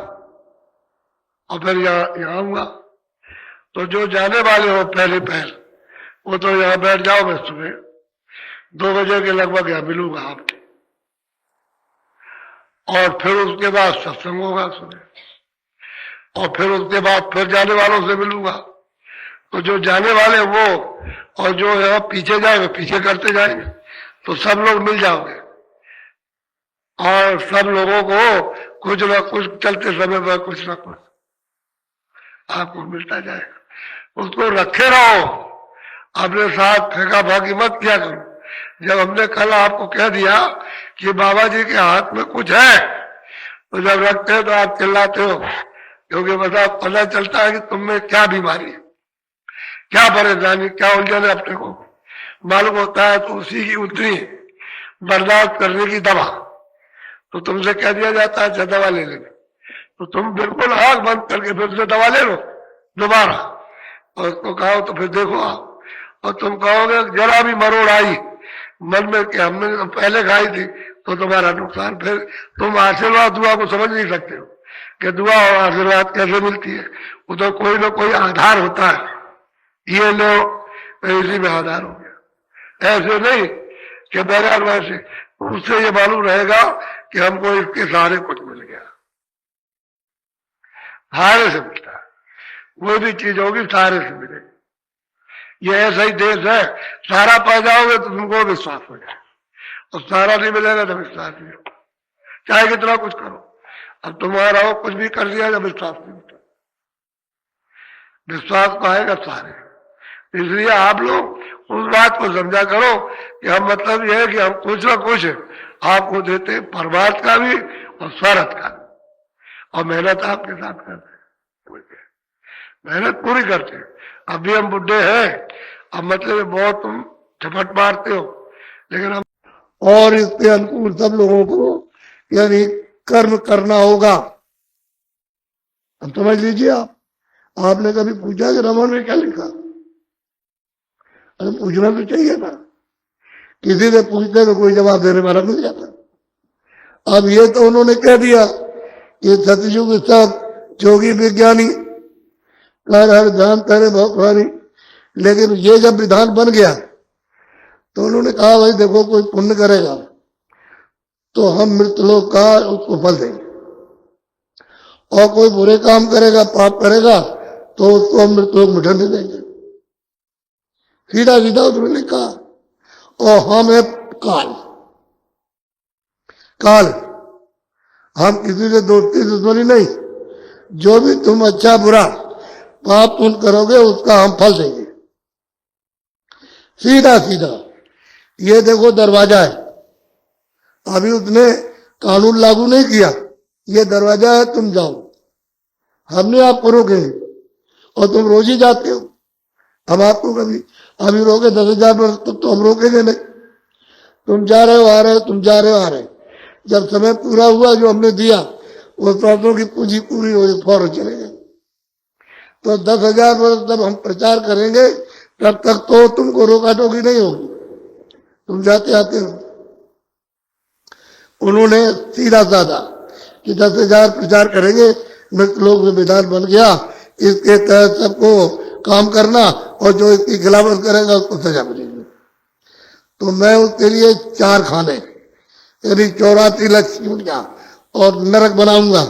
और फिर यहाँ आऊंगा। तो जो जाने वाले हो पहले पहल, वो तो यहाँ बैठ जाओ, मैं सुबह 2 बजे के लगभग यहाँ मिलूंगा आपके, और फिर उसके बाद सत्संग होगा सुबह, और फिर उसके बाद फिर जाने वालों से मिलूंगा। तो जो जाने वाले वो और जो यहाँ पीछे जाएंगे पीछे करते जाएंगे, तो सब लोग मिल जाओगे। और सब लोगों को कुछ न कुछ चलते समय में कुछ न कुछ आपको मिलता जाएगा, उसको रखे रहो, अपने साथ फेंका फाकी मत किया करो। जब हमने कल आपको कह दिया कि बाबा जी के हाथ में कुछ है, तो जब रखते हो तो आप चिल्लाते हो, क्योंकि पता चलता है कि तुम में क्या बीमारी है, क्या परेशानी, क्या उलझन है, अपने को मालूम होता है। तो उसी की उतनी बर्दाश्त करने की दवा तो तुमसे कह दिया जाता है, अच्छा दवा ले लेना, तो तुम बिल्कुल आंख बंद करके फिर से दवा ले लो दोबारा, और उसको कहो तो फिर देखो आप, और तुम कहोगे जरा भी मरोड़ आई मन में कि हमने तो पहले खाई थी, तो तुम्हारा नुकसान। फिर तुम आशीर्वाद दुआ को समझ नहीं सकते हो कि दुआ और आशीर्वाद कैसे मिलती है, उधर कोई ना कोई आधार होता है, ये लो इसी में आधार हो गया। ऐसे नहीं कि बगैर वैसे, उससे ये मालूम रहेगा कि हमको इसके सहारे कुछ मिल गया, सहारे से मिलता है, वो भी चीज होगी सहारे से मिलेगी। ये ऐसा ही देश है, सारा पा जाओगे तो तुमको विश्वास हो जाए, और सारा नहीं मिलेगा तो विश्वास नहीं होगा, चाहे कितना कुछ करो। अब तुम्हारा हो कुछ भी कर दिया जब विश्वास नहीं होता, विश्वास पाएगा सारे। इसलिए आप लोग उस बात को समझा करो कि हम मतलब यह है कि हम कुछ ना कुछ आपको देते हैं, परमार्थ का भी और स्वार्थ का भी, और मेहनत आपके साथ करते हैं, मेहनत पूरी करते हैं। अभी हम बुढ़े हैं, अब मतलब बहुत तुम झपट मारते हो, लेकिन हम और इसके अनुकूल सब लोगों को यानी कर्म करना होगा। अब समझ लीजिए आपने कभी पूछा कि रामायण में क्या लिखा? अरे पूछना तो चाहिए था, किसी से पूछते तो कोई जवाब देने वाला मिल जाता। अब ये तो उन्होंने कह दिया कि सतयुग सब जोगी विज्ञानी कर हर ध्यान करे भगवानी, लेकिन ये जब विधान बन गया तो उन्होंने कहा भाई देखो, कोई पुण्य करेगा तो हम मृतलोक का उसको फल देंगे, और कोई बुरे काम करेगा, पाप करेगा तो उसको हम मृतलोक में नहीं देंगे। सीधा सीधा उसने लिखा। और हम है काल, काल हम किसी से दोस्ती दुश्मनी नहीं, जो भी तुम अच्छा बुरा पाप पुण्य करोगे उसका हम फल देंगे, सीधा सीधा। ये देखो दरवाजा है, अभी उसने कानून लागू नहीं किया, ये दरवाजा है, तुम जाओ, हमने आपको रोकेंगे, और तुम रोज ही जाते हो। हम आपको कभी अभी रोके 10,000 वर्ष तक तो हम रोकेंगे नहीं, तुम जा रहे हो आ रहे हो, तुम जा रहे हो आ रहे हो। जब समय पूरा हुआ जो हमने दिया, वो प्रार्थों की पूंजी पूरी हो फौरन चले गए। तो 10,000 वर्ष जब हम प्रचार करेंगे तब तक तो तुमको रोका टोकी नहीं होगी, तुम जाते आते हो। उन्होंने सीधा साधा कि 10,000 प्रचार करेंगे, मृत लोक में विधान बन गया, इसके तहत सबको काम करना, और जो इसकी खिलाफत करेगा उसको सजा मिलेगी। तो मैं उसके लिए 4 खाने यानी 84 लाख चूड़ियां और नरक बनाऊंगा,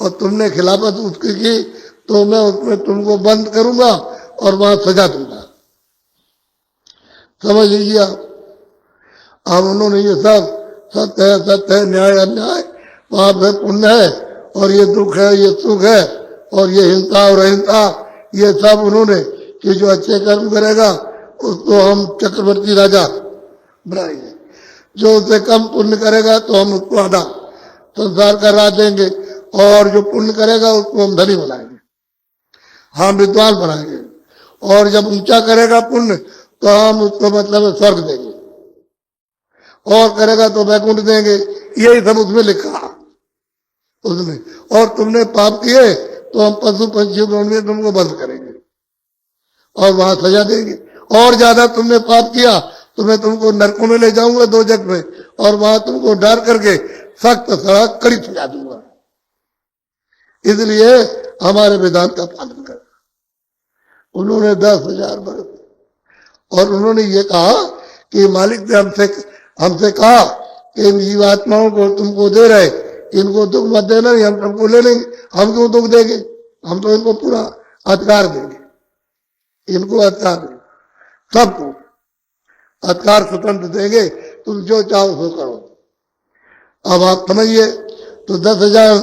और तुमने खिलाफत उसकी की तो मैं उसमें तुमको बंद करूंगा और वहां सजा दूंगा। समझ लीजिए आप। अब उन्होंने ये सब सत्य है, सत्य है, न्याय अन्याय, पाप है, पुण्य है, और ये दुख है, ये सुख है, और ये हिंसा और अहिंसा, ये सब उन्होंने कि जो अच्छे कर्म करेगा उसको हम चक्रवर्ती राजा बनाएंगे, जो उससे कम पुण्य करेगा तो हम उसको आधा संसार का राज देंगे, और जो पुण्य करेगा उसको हम धनी बनाएंगे, हम विद्वान बनाएंगे, और जब ऊंचा करेगा पुण्य तो हम उसको मतलब स्वर्ग देंगे, और करेगा तो वैकुंठ देंगे। यही सब उसमें लिखा उसमें। और तुमने पाप किए तो हम पशु पंछियों में तुमको बंद करेंगे और वहां सजा देंगे, और ज्यादा तुमने पाप किया तो मैं तुमको नरकों में ले जाऊंगा, 2 जग में, और वहां तुमको डर करके सख्त सड़क कड़ी सजा दूंगा। इसलिए हमारे विधान का पालन कर। उन्होंने 10,000 वर्ष, और उन्होंने ये कहा कि मालिक ने हमसे कहा कि इन जीवात्माओं को तुमको दे रहे, इनको दुख मत देना, हम तुमको ले लेंगे, हम क्यों दुख देंगे, हम तो इनको पूरा अधिकार देंगे, इनको अधिकार देंगे, सबको अधिकार स्वतंत्र देंगे, तुम जो चाहो सो करो। अब आप समझिए। तो 10,000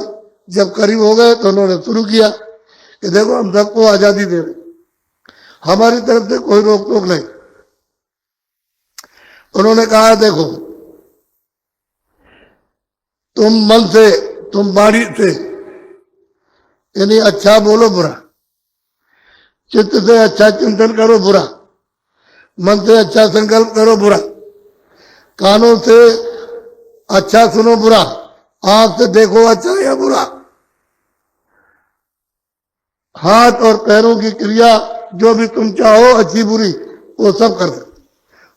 जब करीब हो गए तो उन्होंने शुरू किया कि देखो हम सबको आजादी दे रहे, हमारी तरफ से कोई रोक टोक नहीं। उन्होंने कहा देखो तुम मन से, तुम वाणी से, यानी अच्छा बोलो बुरा, चित्त से अच्छा चिंतन करो बुरा, मन से अच्छा संकल्प करो बुरा, कानों से अच्छा सुनो बुरा, आंख से देखो अच्छा या बुरा, हाथ और पैरों की क्रिया जो भी तुम चाहो अच्छी बुरी वो सब कर सकते।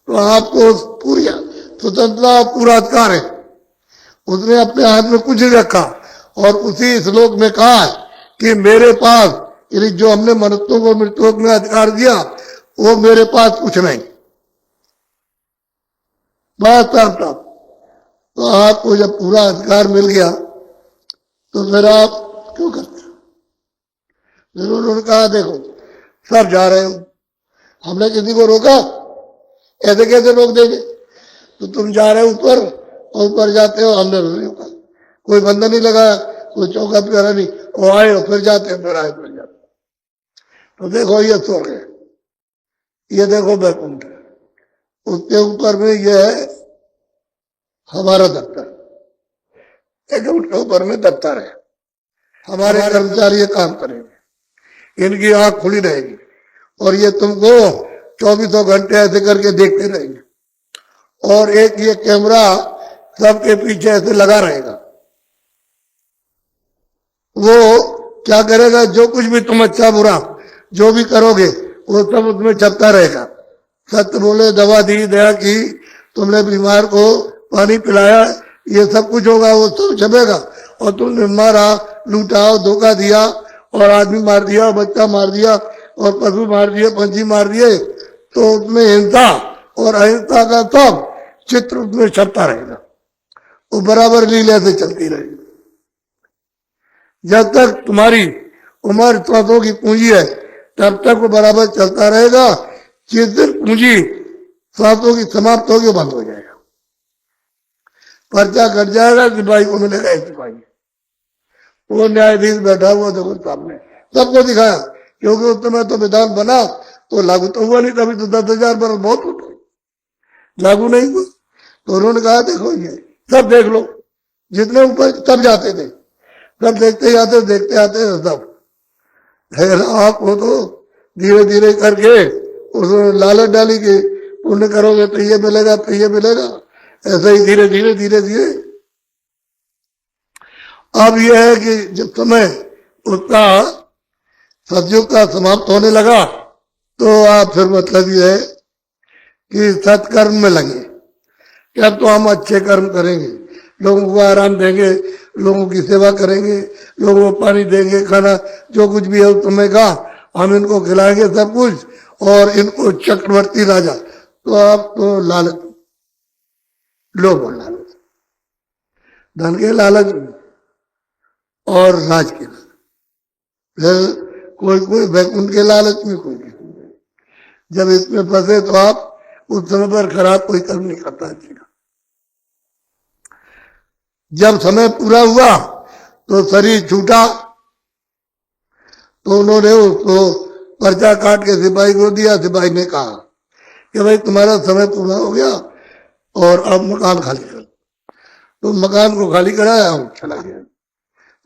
तो आपको पूरी स्वतंत्रता, पूरा अधिकार है। उसने अपने हाथ में कुछ नहीं रखा और उसी श्लोक में कहा कि मेरे पास, यानी जो हमने मनुष्यों को मृत्युलोक में अधिकार दिया वो मेरे पास कुछ नहीं, बस तब। तो आपको जब पूरा अधिकार मिल गया तो फिर आप क्यों करते? फिर उन्होंने कहा देखो सब जा रहे हो, हमने किसी को रोका? ऐसे कैसे रोक देंगे? तो तुम जा रहे हो ऊपर और ऊपर जाते हो, हमने नहीं रोका, कोई बंधन नहीं लगाया, कोई चौका प्यारा नहीं, वो आए और फिर जाते हैं, फिर आए फिर जाते। तो देखो ये स्वर्ग है, ये देखो बैकुंठ है, उसके ऊपर में ये है हमारा दफ्तर, बैकुंठ के ऊपर में दफ्तर है, हमारे कर्मचारी ये काम करेंगे, इनकी आंख खुली रहेगी और ये तुमको 24 घंटे ऐसे करके देखते रहेंगे और एक ये कैमरा सबके पीछे ऐसे लगा रहेगा। वो क्या करेगा, जो कुछ भी तुम अच्छा बुरा जो भी करोगे वो सब उसमें छपता रहेगा। सत्य बोले, दवा दी, दया की, तुमने बीमार को पानी पिलाया, ये सब कुछ होगा, वो सब छपेगा। और तुमने मारा, लूटा, धोखा दिया और आदमी मार दिया, बच्चा मार दिया और पशु मार दिए, पंछी मार दिए, तो उसमें हिंसा और अहिंसा का सब चित्र उसमें छपता रहेगा। वो बराबर लीला से चलती रहेगी जब तक तुम्हारी उम्र सांसों की पूंजी है, तब तक वो बराबर चलता रहेगा। जिस दिन पूंजी सांसों की समाप्त होगी बंद हो जाएगा, पर्चा कट जाएगा, सिपाही को मिलेगा एक सिपाही। वो न्यायाधीश बैठा हुआ देखो सामने, सबको दिखाया, क्योंकि उस समय तो विधान बना तो लागू तो हुआ नहीं, तभी तो 10,000 बरस बहुत होते, लागू नहीं हुआ। तो उन्होंने कहा देखो ये सब देख लो, जितने ऊपर सब जाते थे, सब देखते जाते, देखते आते सब। आपको तो धीरे धीरे करके उसने लालच डाली कि पुण्य करोगे तो ये मिलेगा, तो ये मिलेगा, ऐसे ही धीरे धीरे धीरे धीरे। अब यह है कि जब समय उसका सतयुग का समाप्त होने लगा तो आप फिर मतलब ये है कि सत्कर्म में लगे कि अब तो हम अच्छे कर्म करेंगे, लोगों को आराम देंगे, लोगों की सेवा करेंगे, लोगों को पानी देंगे, खाना जो कुछ भी है उस समय का हम इनको खिलाएंगे सब कुछ, और इनको चक्रवर्ती राजा। तो आप तो लालच, लोभ और लालच, धन के लालच और राज के लालच, फिर कोई कोई वैकुंठ के लालच में, कोई जब इसमें फंसे तो आप उस समय पर खराब कोई कर्म नहीं करता है। जब समय पूरा हुआ तो शरीर छूटा, तो उन्होंने उसको पर्चा काट के सिपाही को दिया। सिपाही ने कहा कि भाई तुम्हारा समय पूरा हो गया और अब मकान खाली कर। तो मकान को खाली कराया, चला गया।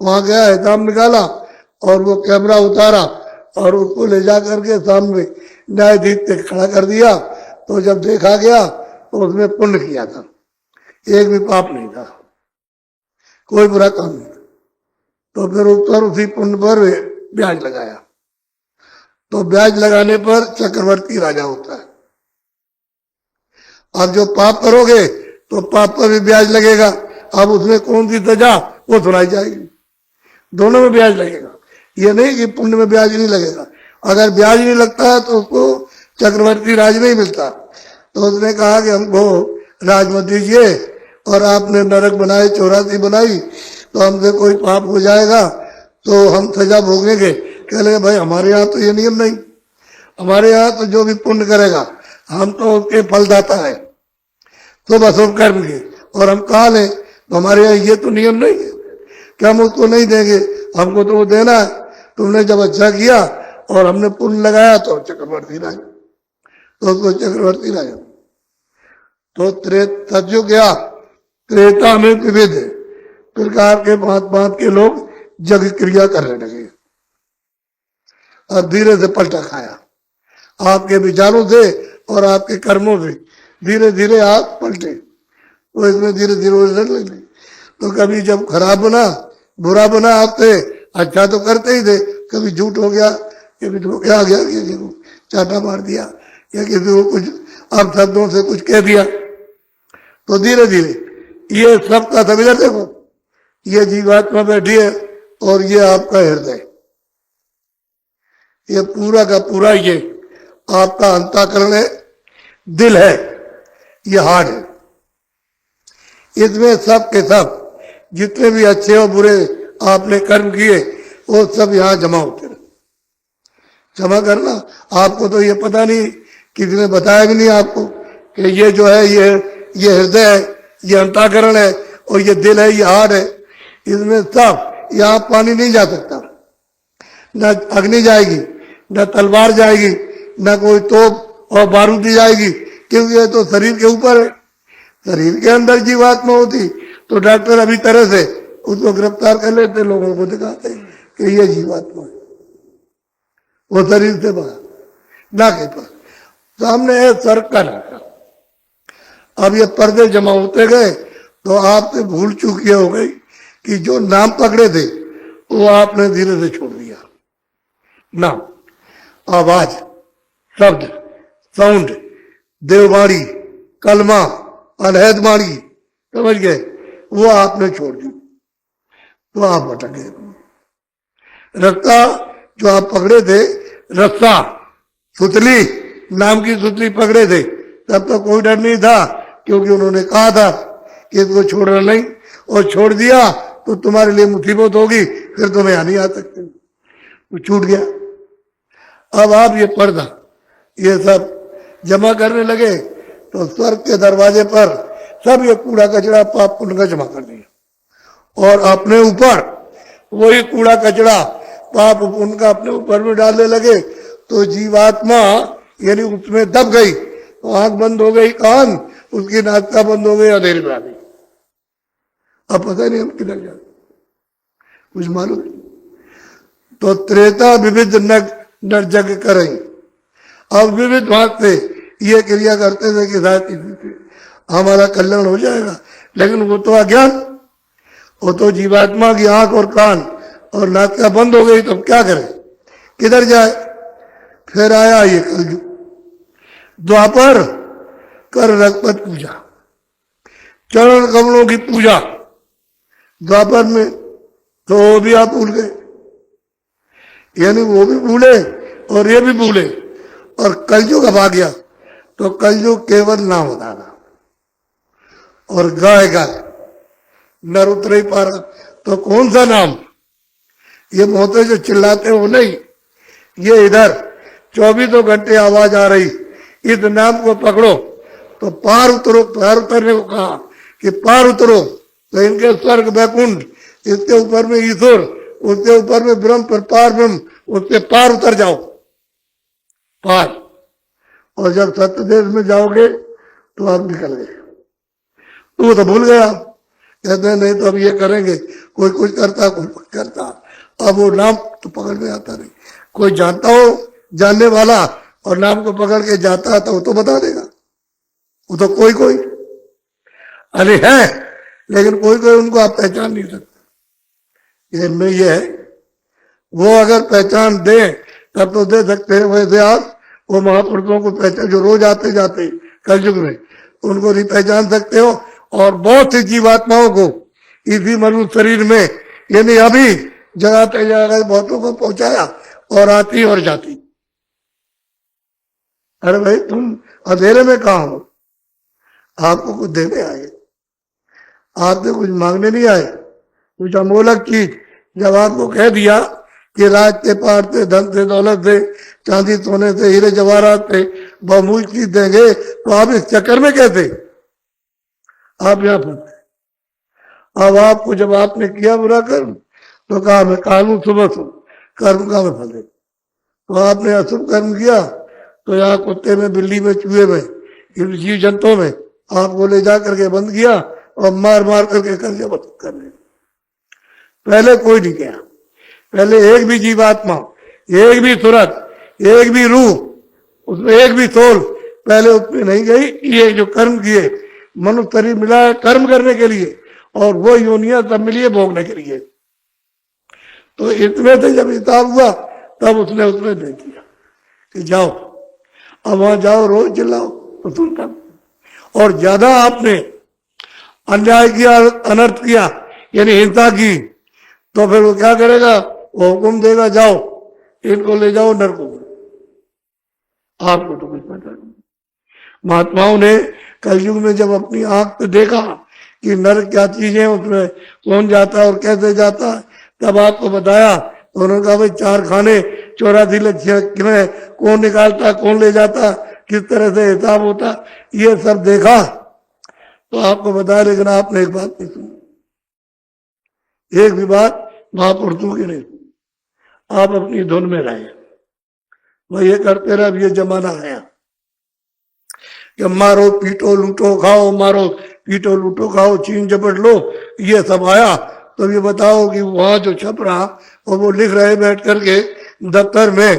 वहां गया, हिसाब निकाला और वो कैमरा उतारा और उसको ले जा करके सामने न्यायाधीश से खड़ा कर दिया। तो जब देखा गया तो उसमें पुण्य किया था, एक भी पाप नहीं था, कोई बुरा काम नहीं। तो फिर ऊपर उसी पुण्य पर ब्याज लगाया। तो ब्याज लगाने पर चक्रवर्ती राजा होता है। अब जो पाप करोगे तो पाप पर भी ब्याज लगेगा। अब उसमें कौन सी सजा वो सुनाई जाएगी, दोनों में ब्याज लगेगा। ये नहीं कि पुण्य में ब्याज नहीं लगेगा। अगर ब्याज नहीं लगता है तो उसको चक्रवर्ती राज नहीं मिलता। तो उसने कहा कि हमको राज मत दीजिए, और आपने नरक बनाए, 84 बनाई, तो हमसे कोई पाप हो जाएगा तो हम सजा भोगेंगे। कह लगे भाई हमारे यहाँ तो ये नियम नहीं, हमारे यहाँ तो जो भी पुण्य करेगा हम तो उसके फलदाता है, तो बस हम कर्म के, और हम कहा लें तो हमारे यहाँ ये तो नियम नहीं है कि हम उसको नहीं देंगे, हमको तो वो देना है। तुमने जब अच्छा किया और हमने पुण्य लगाया तो चक्रवर्ती राजा, तो उसको चक्रवर्ती राजा। तो सतयुग गया, त्रेता में विविध प्रकार के भांत भांत के लोग जग क्रिया करने लगे और धीरे से पलटा खाया। आपके विचारों से और आपके कर्मों से धीरे धीरे आप पलटे, तो इसमें धीरे धीरे उलझन लगे। तो कभी जब खराब बना, बुरा बना आपसे, अच्छा तो करते ही थे, कभी झूठ हो गया, कभी धोखा आ गया, किसी को चाटा मार दिया या किसी को कुछ आप शब्दों से कुछ कह दिया, तो धीरे धीरे ये सब का सब इधर देखो, ये जीवात्मा बैठी है और ये आपका हृदय, ये पूरा का पूरा ये आपका अंतःकरण है, दिल है, ये हार्ट है। इसमें सब के सब जितने भी अच्छे और बुरे आपने कर्म किए वो सब यहाँ जमा होते रहे। जमा करना, आपको तो ये पता नहीं, किसी ने बताया भी नहीं आपको कि ये जो है ये हृदय है, ये अंतःकरण है और ये दिल है, ये हार्ट है। इसमें सब, यहाँ पानी नहीं जा सकता, न अग्नि जाएगी, न तलवार जाएगी, न कोई तोप और बारूदी जाएगी, क्योंकि ये तो शरीर के ऊपर है। शरीर के अंदर जीवात्मा होती तो डॉक्टर अभी तरह से उसको गिरफ्तार कर लेते, लोगों को दिखाते कि ये जीवात्मा है, वो शरीर से बाहर नाके पर सामने है सर का नाका। अब ये पर्दे जमा होते गए तो आपसे भूल चूक ये हो गई कि जो नाम पकड़े थे वो आपने धीरे से छोड़ दिया। नाम, आवाज, शब्द, साउंड, देववाणी, कलमा, अनहद वाणी, समझ गए, वो आपने छोड़ दी, तो आप भटक गए। रस्ता जो आप पकड़े थे, रस्सा, सुतली नाम की सुतली पकड़े थे, तब तो कोई डर नहीं था, क्योंकि उन्होंने कहा था कि इसको छोड़ना नहीं, और छोड़ दिया तो तुम्हारे लिए मुसीबत होगी, फिर तुम्हें यहाँ नहीं आ सकते, तो छूट गया। अब आप ये पर्दा ये सब जमा करने लगे तो स्वर्ग के दरवाजे पर सब ये कूड़ा कचरा पाप पुण्य का जमा कर दिया, और अपने ऊपर वही कूड़ा कचरा पाप पुण्य का अपने ऊपर में डालने लगे। तो जीवात्मा यानी उसमें दब गई, तो आंख बंद हो गई, कान, उसकी नाक बंद हो गई, अंधेरे में आ गई। अब पता नहीं हम किधर जाते, कुछ मालूम नहीं। तो त्रेता विविध नर जग करें, अब विविध भाग से ये क्रिया करते थे कि शायद हमारा कल्याण हो जाएगा, लेकिन वो तो अज्ञान, वो तो जीवात्मा की आंख और कान और नाक बंद हो गई, तो क्या करें, किधर जाए। फिर आया ये कलयुग, द्वापर कर रघुपत पूजा, चरण कमलों की पूजा। द्वापर में तो वो भी आप भूल गए, यानी वो भी भूले और ये भी भूले, और कलयुग अब आ गया तो कलयुग केवल नाम बताना, और गाय गाय नर उतर ही पा रहा। तो कौन सा नाम, ये मोहते जो चिल्लाते हो नहीं, ये इधर 24 घंटे आवाज आ रही, इस नाम को पकड़ो तो पार उतरो। पार उतरने को कहा कि पार उतरो, तो इनके स्वर्ग वैकुंठ, इसके ऊपर में ईश्वर, उसके ऊपर में ब्रह्म, पर पार ब्रह्म, उसके पार उतर जाओ, पार। और जब सत्य देश में जाओगे तो आप निकल गए। तो वो तो भूल गया, कहते हैं नहीं तो अब ये करेंगे, कोई कुछ करता कोई कुछ करता। अब वो नाम तो पकड़ में आता नहीं, कोई जानता हो जानने वाला और नाम को पकड़ के जाता है तो वो तो बता देगा। वो तो कोई कोई अरे है, लेकिन कोई कोई उनको आप पहचान नहीं सकते। इनमें ये है, वो अगर पहचान दे तब तो दे सकते हैं, वैसे आप वो महापुरुषों को पहचान, जो रोज आते जाते कलयुग में, उनको नहीं पहचान सकते हो। और बहुत सी जीवात्माओं को इसी मनुष्य शरीर में, यानी अभी जगाते जगाते बहुतों को पहुंचाया, और आती और जाती। अरे भाई तुम अंधेरे में कहाँ हो, आपको कुछ देने आए, आपसे कुछ मांगने नहीं आए, कुछ अमोलक चीज। जब आपको कह दिया कि राज से, पार से, धन से, दौलत से, चांदी सोने से, हीरे जवाहरात से बहुमूल्य चीज देंगे, तो आप इस चक्कर में कैसे, आप यहाँ फंसे। अब आपको जब आपने किया बुरा कर्म तो कहा मैं कानून सुबह कर्म का मैं फले। तो आपने अशुभ कर्म किया तो यहाँ कुत्ते में, बिल्ली में, चूहे में, जीव जंतुओं में आपको ले जा करके बंद किया और मार मार करके कर्ज वसूल कर रहे। पहले कोई नहीं किया, पहले एक भी जीवात्मा, एक भी सूरत, एक भी रूह, उसमें एक भी सोल पहले उसमें नहीं गई। ये जो कर्म किए, मनुष्य शरीर मिला है कर्म करने के लिए और वो योनियां सब मिली है भोगने के लिए। तो इतने से जब हिसाब हुआ तब उसने उसमें दे दिया कि जाओ अब वहां जाओ, रोज चिल्लाओ तो सुनता। और ज्यादा आपने अन्याय किया, अनर्थ किया, यानी हिंसा की, तो फिर वो क्या करेगा? वो हुक्म देगा जाओ इनको ले जाओ नरकों में। आपको तो कुछ पता नहीं। महात्माओं ने कलयुग में जब अपनी आंख से देखा कि नरक क्या चीज है, उसमें कौन जाता है और कैसे जाता है, तब आपको बताया। तो उन्होंने कहा भाई 4 खाने 84 लक्ष्य में कौन निकालता, कौन ले जाता, किस तरह से हिसाब होता, ये सब देखा तो आपको बताया। लेकिन आपने एक बात नहीं सुनी, एक भी बात महापुरुषों की नहीं सुनी। आप अपनी धुन में रहे, वह ये करते रहे। अब ये जमाना आया कि मारो पीटो लूटो खाओ, मारो पीटो लूटो खाओ, छीन झपट लो, ये सब आया। तो ये बताओ कि वहां जो छप रहा और वो लिख रहे बैठ करके दफ्तर में,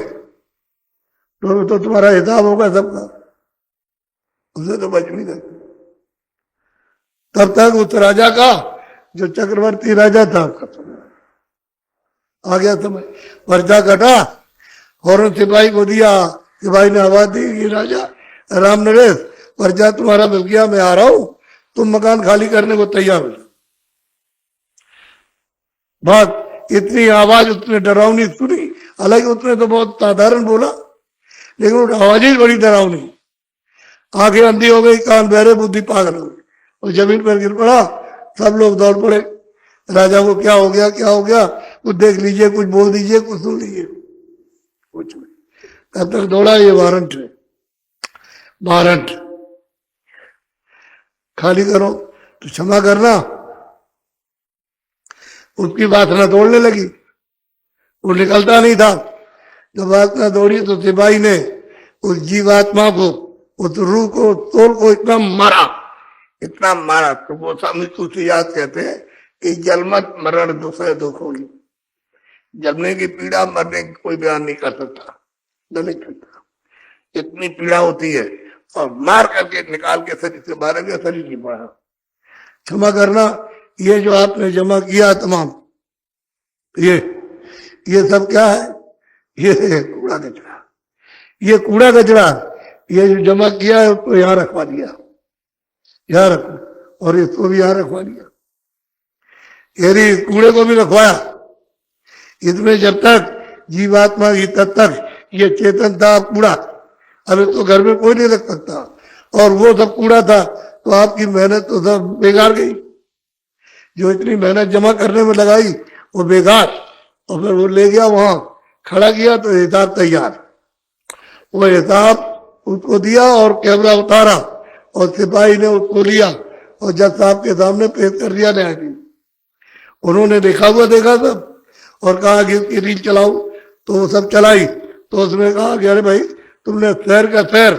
तो तुम्हारा हिसाब होगा सबका, उसे तो बच नहीं सकते। तब तक उस राजा का, जो चक्रवर्ती राजा था, आ गया समय, पर्चा कटा, फौरन सिपाही को दिया। सिपाही ने आवाज दी कि राजा राम नरेश, पर्चा तुम्हारा मिल गया, मैं आ रहा हूं, तुम मकान खाली करने को तैयार हो। बात इतनी आवाज उसने डरावनी सुनी, हालांकि उसने तो बहुत साधारण बोला, लेकिन वो आवाज ही बड़ी डरावनी। आंखें अंधी हो गई, कान बहरे, बुद्धि पागल हो गई, और जमीन पर गिर पड़ा। सब लोग दौड़ पड़े, राजा को क्या हो गया, क्या हो गया, कुछ देख लीजिए, कुछ बोल दीजिए, कुछ सुन लीजिए, कुछ नहीं। तब तक दौड़ा ये वारंट है, वारंट खाली करो तो क्षमा करना। उसकी वासना दौड़ने लगी, वो निकलता नहीं था। जब वासना दौड़ी तो सिपाही ने उस जीवात्मा को, उस रूह को, सोल को इतना मारा, इतना मारा। तो वो स्वामी तुलसीदास कहते हैं कि जलमत मरण दूसरे दुख होगी। जलने की पीड़ा मरने की कोई बयान नहीं कर सकता, नहीं सकता। इतनी पीड़ा होती है, और मार करके निकाल के शरीर से बाहर गया, शरीर नहीं पड़ा। क्षमा करना, ये जो आपने जमा किया तमाम, ये सब क्या है? ये कूड़ा कचरा, ये कूड़ा कचरा, ये जो जमा किया है उसको यहाँ रखवा दिया, यहाँ रखो, और इसको भी यहाँ रखवा दिया, यानी कूड़े को भी रखवाया। इसमें जब तक जीवात्मा की, तब तक ये चेतन था कूड़ा। अब इसको घर में कोई नहीं रख सकता, और वो सब कूड़ा था, तो आपकी मेहनत तो सब बेकार गई। जो इतनी मेहनत जमा करने में लगाई वो बेकार, और फिर वो ले गया वहां खड़ा किया तो हिसाब तैयार। वो हिसाब उसको दिया और कैमरा उतारा, और सिपाही ने उसको लिया और जज साहब के सामने पेश कर दिया न्यायाधीश। उन्होंने देखा हुआ देखा सब, और कहा कि इसकी रील चलाओ, तो वो सब चलाई। तो उसने कहा कि अरे भाई, तुमने शहर का शहर,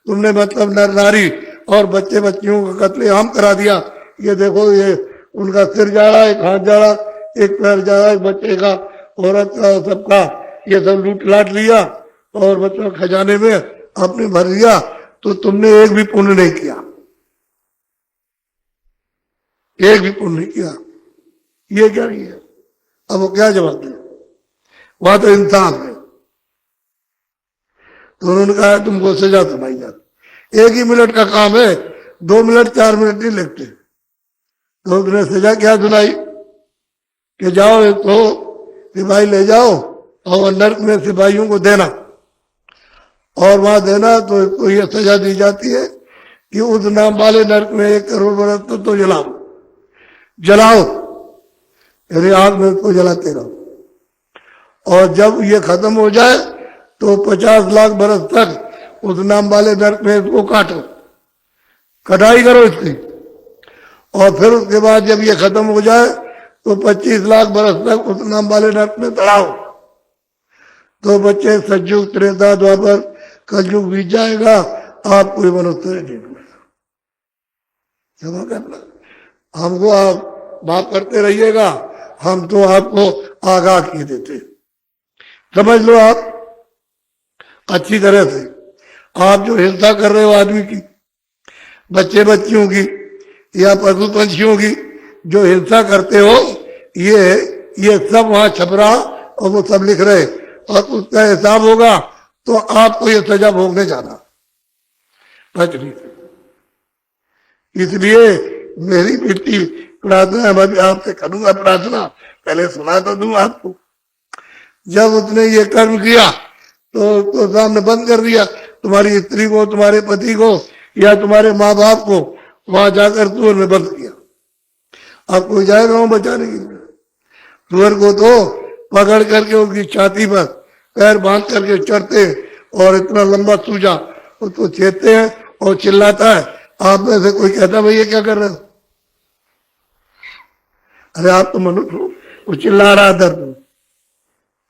तुमने मतलब नर नारी और बच्चे बच्चियों का कत्लेआम करा दिया। ये देखो, ये उनका सिर जा रहा है, एक हाथ जा रहा, एक पैर जा रहा है, बच्चे का, औरत का, सबका ये सब लूट लाट लिया और बच्चों खजाने में आपने भर दिया। तो तुमने एक भी पुण्य नहीं किया, एक भी पुण्य नहीं किया। ये क्या नहीं है? अब वो क्या जवाब दे? वहां तो इंसाफ है। तो उन्होंने कहा तुमको सजा सुनाई जाती, 1 ही मिनट का काम है, 2 मिनट 4 मिनट नहीं लगते। तो उसने सजा क्या सुनाई कि जाओ इसको सिपाही ले जाओ और नर्क में सिपाहियों को देना, और वहां देना तो इसको ये सजा दी जाती है कि उस नाम वाले नर्क में 1 करोड़ बरस तो जलाओ, जलाओ, यानी आग में उसको जलाते रहो। और जब ये खत्म हो जाए तो 50 लाख बरस तक उस नाम वाले नर्क में इसको काटो, कटाई करो इसकी, और फिर उसके बाद जब ये खत्म हो जाए तो 25 लाख बरस तक उस नाम वाले नरक में चढ़ाओ। तो बच्चे सतयुग त्रेता द्वापर कलयुग बीत जाएगा, आपको ये मनुष्य नहीं मिलेगा। क्षमा करना, हमको आप माफ करते रहिएगा, हम तो आपको आगाह किए देते। समझ लो आप अच्छी तरह से, आप जो हिंसा कर रहे हो आदमी की, बच्चे बच्चियों की या पशु पंछियों की जो हिंसा करते हो, ये सब वहां छप रहा और वो सब लिख रहे, और उसका हिसाब होगा तो आपको ये सजा भोगने जाना। बच नहीं। इसलिए मेरी बेटी प्रार्थना, मैं भी आपसे करूंगा प्रार्थना, पहले सुना तो दूं आपको। जब उसने ये कर्म किया तो सामने बंद कर दिया, तुम्हारी स्त्री को, तुम्हारे पति को या तुम्हारे माँ बाप को वहां जाकर सुअर में बंद किया। अब कोई जाएगा वहां बचाने के लिए? सुअर को तो पकड़ करके उसकी छाती पर पैर बांध करके चढ़ते और इतना लंबा सूजा उसको छेदते हैं और चिल्लाता है। आप में से कोई कहता भाई ये क्या कर रहे हो? अरे आप तो मनुष्य हो। वो चिल्ला रहा, दर्द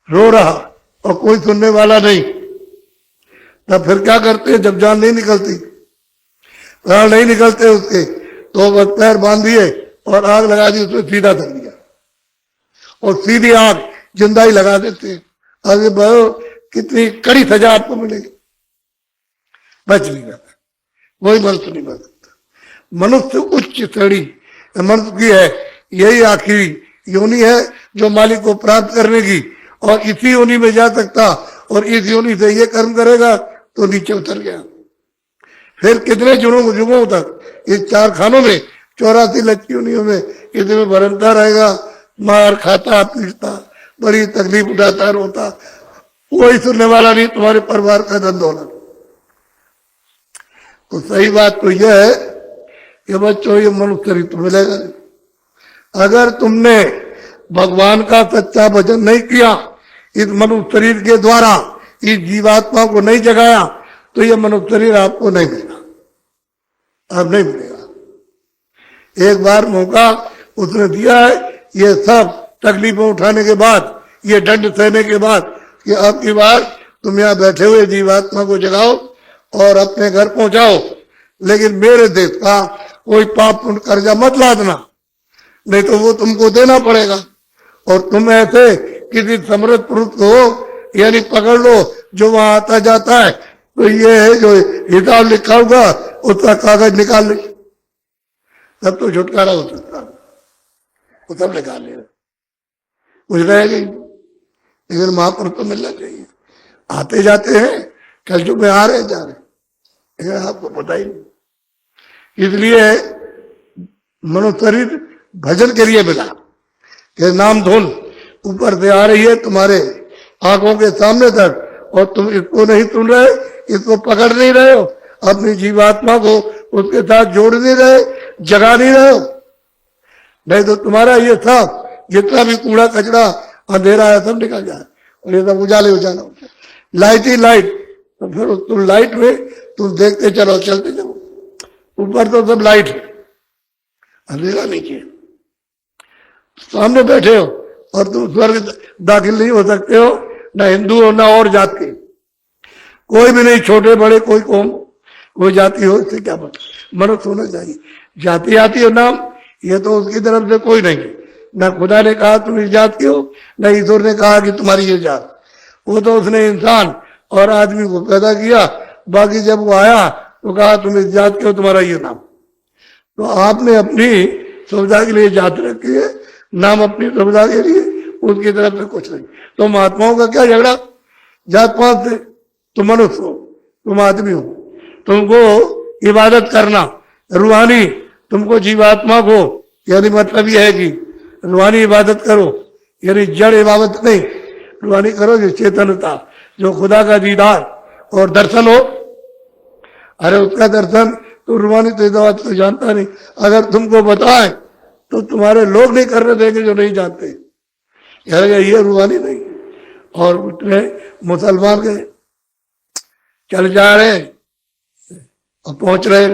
रो रहा और कोई सुनने वाला नहीं। तब फिर क्या करते? जब जान नहीं निकलती, प्राण नहीं निकलते उसके, तो बस पैर बांध दिए और आग लगा दी, उसमें सीधा कर दिया और सीधी आग जिंदा ही लगा देते। आगे बढ़ो, कितनी कड़ी सजा आपको मिलेगी। बच नहीं जाता, वही मनुष्य नहीं बच सकता। मनुष्य उच्च श्रेणी मनुष्य की है, यही आखिरी योनि है जो मालिक को प्राप्त करने की, और इसी योनि में जा सकता, और इस योनि से ये कर्म करेगा तो नीचे उतर गया। फिर कितने जुगों तक इस 4 खानों में 84 लक्ष्य योनियों में इसमें भरता रहेगा, मार खाता पीटता, बड़ी तकलीफ उठाता, रोता, कोई सुनने वाला नहीं, तुम्हारे परिवार का धन दौलत। तो सही बात तो यह है कि बच्चों ये मनुष्य शरीर तो मिलेगा नहीं। अगर तुमने भगवान का सच्चा भजन नहीं किया, इस मनुष्य शरीर के द्वारा इस जीवात्मा को नहीं जगाया, तो ये मनुष्य शरीर आपको नहीं मिलेगा, अब नहीं मिलेगा। एक बार मौका उसने दिया है, ये सब तकलीफें उठाने के बाद, ये दंड सहने के बाद, कि अब की बार तुम यहाँ बैठे हुए जीवात्मा को जगाओ और अपने घर पहुंचाओ, लेकिन मेरे देश का कोई पाप पुण्य कर्जा मत लादना, नहीं तो वो तुमको देना पड़ेगा। और तुम ऐसे किसी समृद्ध पुरुष को यानी पकड़ लो जो वहां आता जाता है, तो ये है जो हिसाब लिखा होगा उसका कागज निकाल ले, तब तो छुटकारा हो सकता है। वो सब निकाल ले, कुछ रहेगा ही। लेकिन महापुरुष तो मिलना चाहिए। आते जाते हैं, कलयुग में आ रहे जा रहे, लेकिन आपको पता ही नहीं। इसलिए मनुष्य शरीर भजन के लिए मिला कि नाम धुन ऊपर से आ रही है तुम्हारे आंखों के सामने तक, और तुम इसको नहीं सुन रहे, इसको पकड़ नहीं रहे हो, अपनी जीवात्मा को उसके साथ जोड़ नहीं रहे, जगा नहीं रहे हो। नहीं तो तुम्हारा ये सब जितना भी कूड़ा कचरा अंधेरा है सब निकल जाए और ये सब उजाले हो जाना। लाइट ही लाइट, तो फिर तुम लाइट में तुम देखते चलो, चलते चलो। ऊपर तो सब लाइट है, अंधेरा नीचे। सामने बैठे हो और तुम स्वर्ग दाखिल नहीं हो सकते हो, ना हिंदू हो ना और जात के, कोई भी नहीं, छोटे बड़े कोई कौम कोई जाति हो, इससे क्या पता। मनुष्य होना चाहिए। जाति आती हो नाम, ये तो उसकी तरफ से कोई नहीं, ना खुदा ने कहा तुम इस जात के हो, ना ईश्वर ने कहा कि तुम्हारी ये जात। वो तो उसने इंसान और आदमी को पैदा किया, बाकी जब वो आया तो कहा तुम इस जात के हो, तुम्हारा ये नाम। तो आपने अपनी सुविधा के लिए जात रखी है, नाम अपनी सुविधा के लिए, उसकी तरफ से कुछ नहीं। तो महात्माओं का क्या झगड़ा जात पात से? तुम मनुष्य हो, तुम आदमी हो, तुमको इबादत करना रूहानी, तुमको जीवात्मा को, यानी मतलब यह है कि रूहानी इबादत करो, यानी जड़ इबादत नहीं, रूहानी करो जो चेतनता, जो खुदा का दीदार और दर्शन हो। अरे उसका दर्शन तो रूहानी तो इबादत तो जानता नहीं, अगर तुमको बताए तो तुम्हारे लोग नहीं करने देंगे जो नहीं जानते, यार ये रूहानी नहीं। और उतने मुसलमान के चल जा रहे और पहुंच रहे,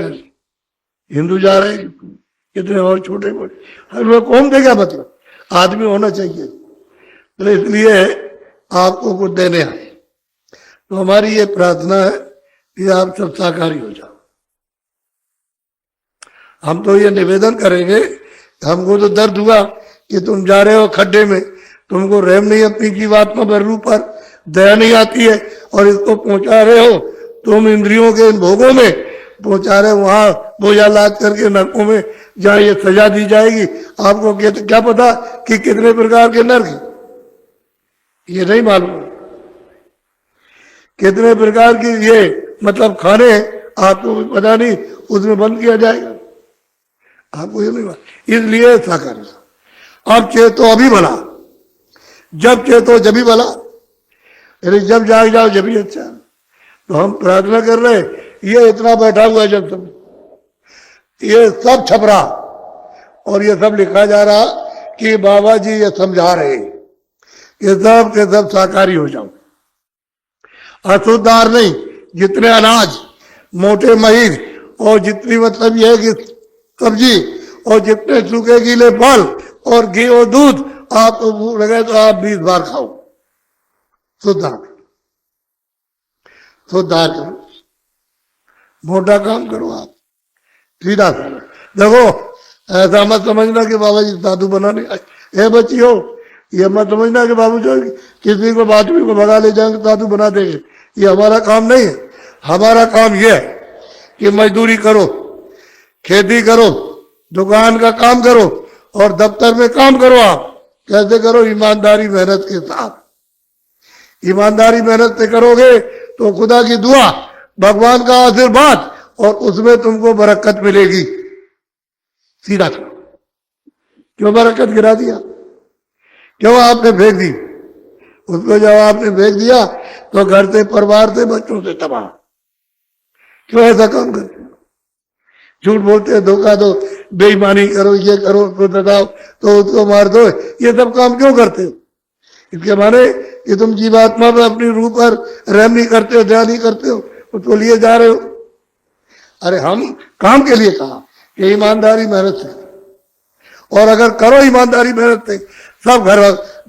हिंदू जा रहे, कितने और छोटे बड़े, हमें कौन देगा, मतलब आदमी होना चाहिए। तो इसलिए आपको कुछ देने आए। तो हमारी ये प्रार्थना है कि आप सब साकारी हो जाओ। हम तो ये निवेदन करेंगे, हमको तो दर्द हुआ कि तुम जा रहे हो खड्डे में, तुमको रहम नहीं अपनी जीवात्मा बर्रू पर, दया नहीं आती है, और इसको पहुंचा रहे हो तुम इंद्रियों के इन भोगों में, पहुंचा रहे हो वहां बोझा लाद करके नरकों में, जहां ये सजा दी जाएगी। आपको क्या पता कि कितने प्रकार के नरक, ये नहीं मालूम कितने प्रकार की ये मतलब खाने आपको पता नहीं, उसमें बंद किया जाएगा, आपको ये नहीं मालूम। इसलिए साकारी अब चेतो अभी भला, जब चेतो जभी भला, यानी जब जाग जाओ जभी अच्छा। तो हम प्रार्थना कर रहे, ये इतना बैठा हुआ जब तुम, ये सब छप रहा और ये सब लिखा जा रहा कि बाबा जी ये समझा रहे, ये सब के सब साकारी हो जाओ। अशुद्धार नहीं, जितने अनाज, मोटे महीन, और जितनी मतलब यह है कि सब्जी, और जितने सूखे गीले फल और घी और दूध, आपको भूख लगे तो आप 20 बार खाओ। शुद्धार, शुद्धार करो, मोटा काम करो आप, सीधा करो। देखो ऐसा मत समझना कि बाबा जी साधु बनाने आए, ए बच्चियों, ये मत समझना कि बाबू जो किसी को आदमी को भगा ले जाएंगे साधु बना देंगे, ये हमारा काम नहीं है। हमारा काम यह है कि मजदूरी करो, खेती करो, दुकान का काम करो, और दफ्तर में काम करो। आप कैसे करो? ईमानदारी मेहनत के साथ। ईमानदारी मेहनत से करोगे तो खुदा की दुआ, भगवान का आशीर्वाद, और उसमें तुमको बरकत मिलेगी। सीधा करो। क्यों बरकत गिरा दिया? क्यों आपने फेंक दी उसको? जब आपने फेंक दिया तो घर से, परिवार से, बच्चों से तबाह। क्यों ऐसा काम करते? झूठ बोलते, धोखा दो, बेईमानी करो, ये करो, उसको बताओ तो उसको मार दो, ये सब काम क्यों करते हो? इसके माने कि तुम जीवात्मा पर, अपनी रूह पर रहम नहीं करते हो, दया नहीं करते हो, उसको लिए जा रहे हो। अरे हम काम के लिए कहा कि ईमानदारी मेहनत से, और अगर करो ईमानदारी मेहनत से, सब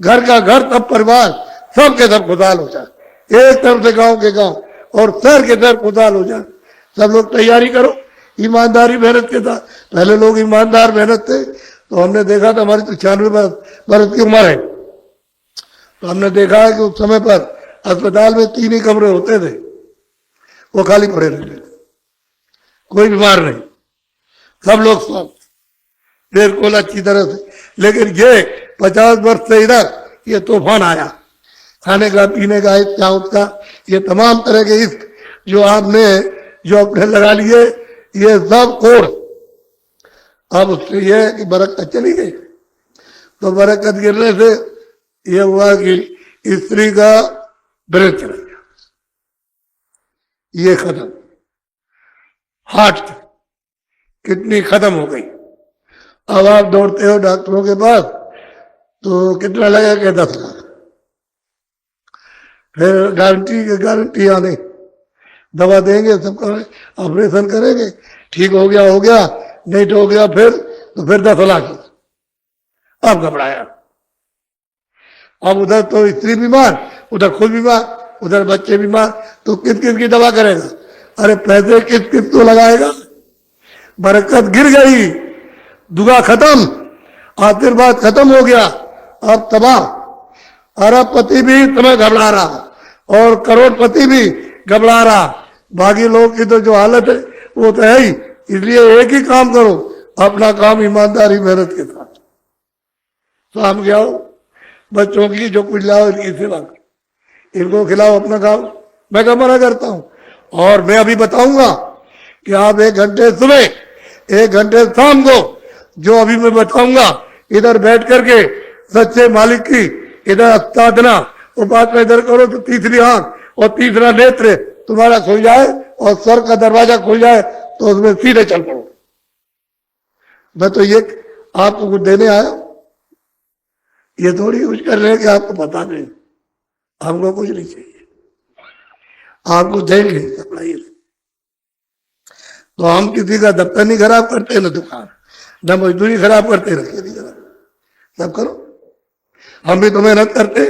घर का घर, सब परिवार, सब के सब खुशहाल हो जाए। एक तरफ से गांव के गांव और शहर के शहर खुशहाल हो जाए। सब लोग तैयारी करो ईमानदारी मेहनत के साथ। पहले लोग ईमानदार मेहनत थे, तो हमने देखा था, हमारी तो 96 बरस की उम्र है, तो हमने देखा है कि उस समय पर अस्पताल में 3 ही कमरे होते थे, वो खाली पड़े रहते थे, कोई बीमार नहीं, सब लोग स्वस्थ, बिल्कुल अच्छी तरह से। लेकिन ये 50 वर्ष से इधर ये तूफान आया, खाने का, पीने का, इसका उसका, ये तमाम तरह के इश्क जो आपने जो अपने लगा लिए, ये सब कोड़। अब उससे यह है कि बरकत चली गई। तो बरकत गिरने से यह हुआ कि स्त्री का ब्रेक चला गया, ये खत्म। हार्ट कितनी खत्म हो गई। अब आप दौड़ते हो डॉक्टरों के पास तो कितना लगेगा? 10 लाख। फिर गारंटी आने, दवा देंगे, सबका ऑपरेशन करेंगे, ठीक हो गया, नहीं तो हो गया तो फिर 10 लाख। अब घबराया। अब उधर तो स्त्री बीमार, उधर खुद बीमार, उधर बच्चे बीमार, तो किस किस की दवा करेगा? अरे पैसे किस किस को लगाएगा? बरकत गिर गई, दुआ खत्म, आशीर्वाद खत्म हो गया, अब तबाह। अरबपति भी तुम्हें घबरा रहा और करोड़पति भी घबरा रहा। बाकी लोग की तो जो हालत है वो तो है ही। इसलिए एक ही काम करो, अपना काम ईमानदारी मेहनत के साथ। शाम के आओ, बच्चों की जो कुछ लाओ इनकी सेवा करो, इनको खिलाओ, अपना खाओ। मैं क्या मना करता हूं? और मैं अभी बताऊंगा कि आप 1 घंटे सुबह, 1 घंटे शाम को, जो अभी मैं बताऊंगा, इधर बैठ करके सच्चे मालिक की इधर साधना, उपासना इधर करो तो तीसरी आंख और तीसरा नेत्र तुम्हारा खुल जाए और स्वर का दरवाजा खुल जाए तो उसमें सीधे चल पड़ो। मैं तो ये आपको कुछ देने आया, ये थोड़ी कुछ कर रहे हैं कि आपको बता दें। हमको कुछ नहीं चाहिए, आपको देंगे सप्लाई। तो हम किसी का दफ्तर नहीं खराब करते, ना दुकान। न मजदूरी खराब करते, रखिए नहीं जरा, सब करो। हम भी तो मेहनत करते,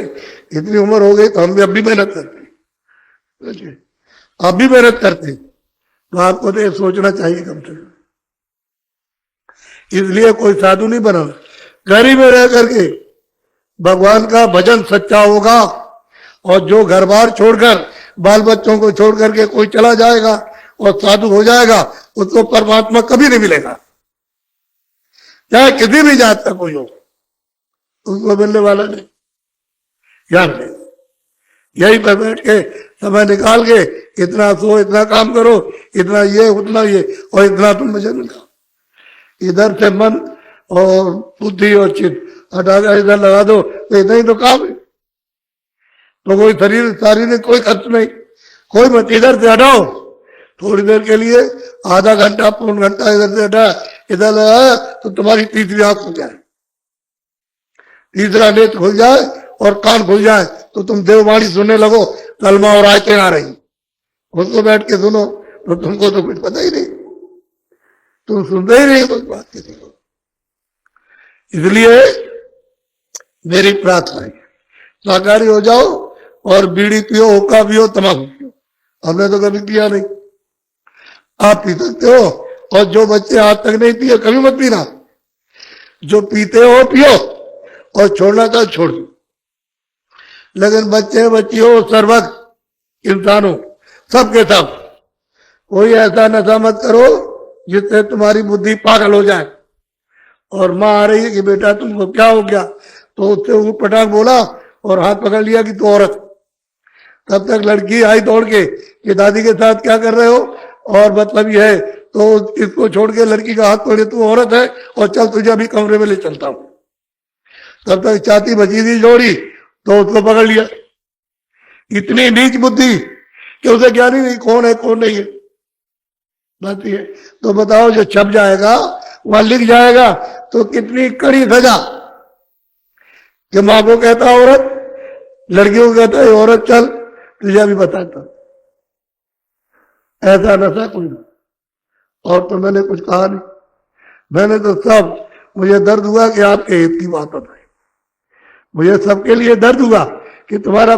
इतनी उम्र हो गई तो हम भी अब भी मेहनत करते, आप भी मेहनत करते, तो आपको तो ये सोचना चाहिए कम से कम। इसलिए कोई साधु नहीं बना, घर ही में रह करके भगवान का भजन सच्चा होगा। और जो घर बार छोड़कर, बाल बच्चों को छोड़ करके कोई चला जाएगा और साधु हो जाएगा, उसको परमात्मा कभी नहीं मिलेगा, चाहे किसी भी जात का कोई हो, उसको मिलने वाला नहीं। याद रहे, यही पर बैठ के समय निकाल के इतना सो, इतना काम करो, इतना ये, उतना ये, और इतना तुम भजन का। इधर से मन और बुद्धि और चित्त हटा कर इधर लगा दो, तो इतना ही तो काम है। तो कोई शारीरिक कोई खर्च नहीं, कोई मत, इधर से हटाओ थोड़ी देर के लिए, आधा घंटा पौन घंटा इधर से हटा, इधर लगाया तो तुम्हारी तीसरी आंख खुल जाए, तीसरा नेत्र खुल जाए और कान खुल जाए, तो तुम देववाणी सुनने लगो, कलमा और आयतें आ रही, उसको बैठ के सुनो, तो तुमको तो कुछ पता ही नहीं, तुम सुनते ही नहीं कुछ बात किसी को। इसलिए मेरी प्रार्थना है, शाकाहारी हो जाओ और बीड़ी पियो, हुक्का पियो, तम्बाकू पियो। हमने तो कभी पिया नहीं, आप पी सकते हो, और जो बच्चे आज तक नहीं पिए कभी मत पीना, जो पीते हो पियो, और छोड़ना था छोड़ दो। लेकिन बच्चे बच्चियों, सर्वक इंसानों, सबके सब, कोई ऐसा नशा मत करो जिससे तुम्हारी बुद्धि पागल हो जाए। और माँ आ रही है कि बेटा तुमको क्या हो गया, तो उससे वो पटाख बोला और हाथ पकड़ लिया कि तू औरत। तब तक लड़की आई दौड़ के कि दादी के साथ क्या कर रहे हो, और मतलब यह है, तो इसको छोड़ के लड़की का हाथ पकड़े, तू औरत है और चल तुझे अभी कमरे में ले चलता हूं। तब तक चाती बची थी जोड़ी, तो उसको पकड़ लिया। इतनी नीच बुद्धि कि उसे ज्ञान ही नहीं कौन है कौन नहीं है, बात ये। तो बताओ, जो छप जाएगा वहां लिख जाएगा, तो कितनी कड़ी सजा कि माँ को कहता औरत, लड़कियों को कहता है औरत, चल तुझे अभी बताता। ऐसा नशा कोई नहीं। और तो मैंने कुछ कहा नहीं, मैंने तो सब, मुझे दर्द हुआ कि आपके हित की बात बताई, मुझे सबके लिए दर्द हुआ कि तुम्हारा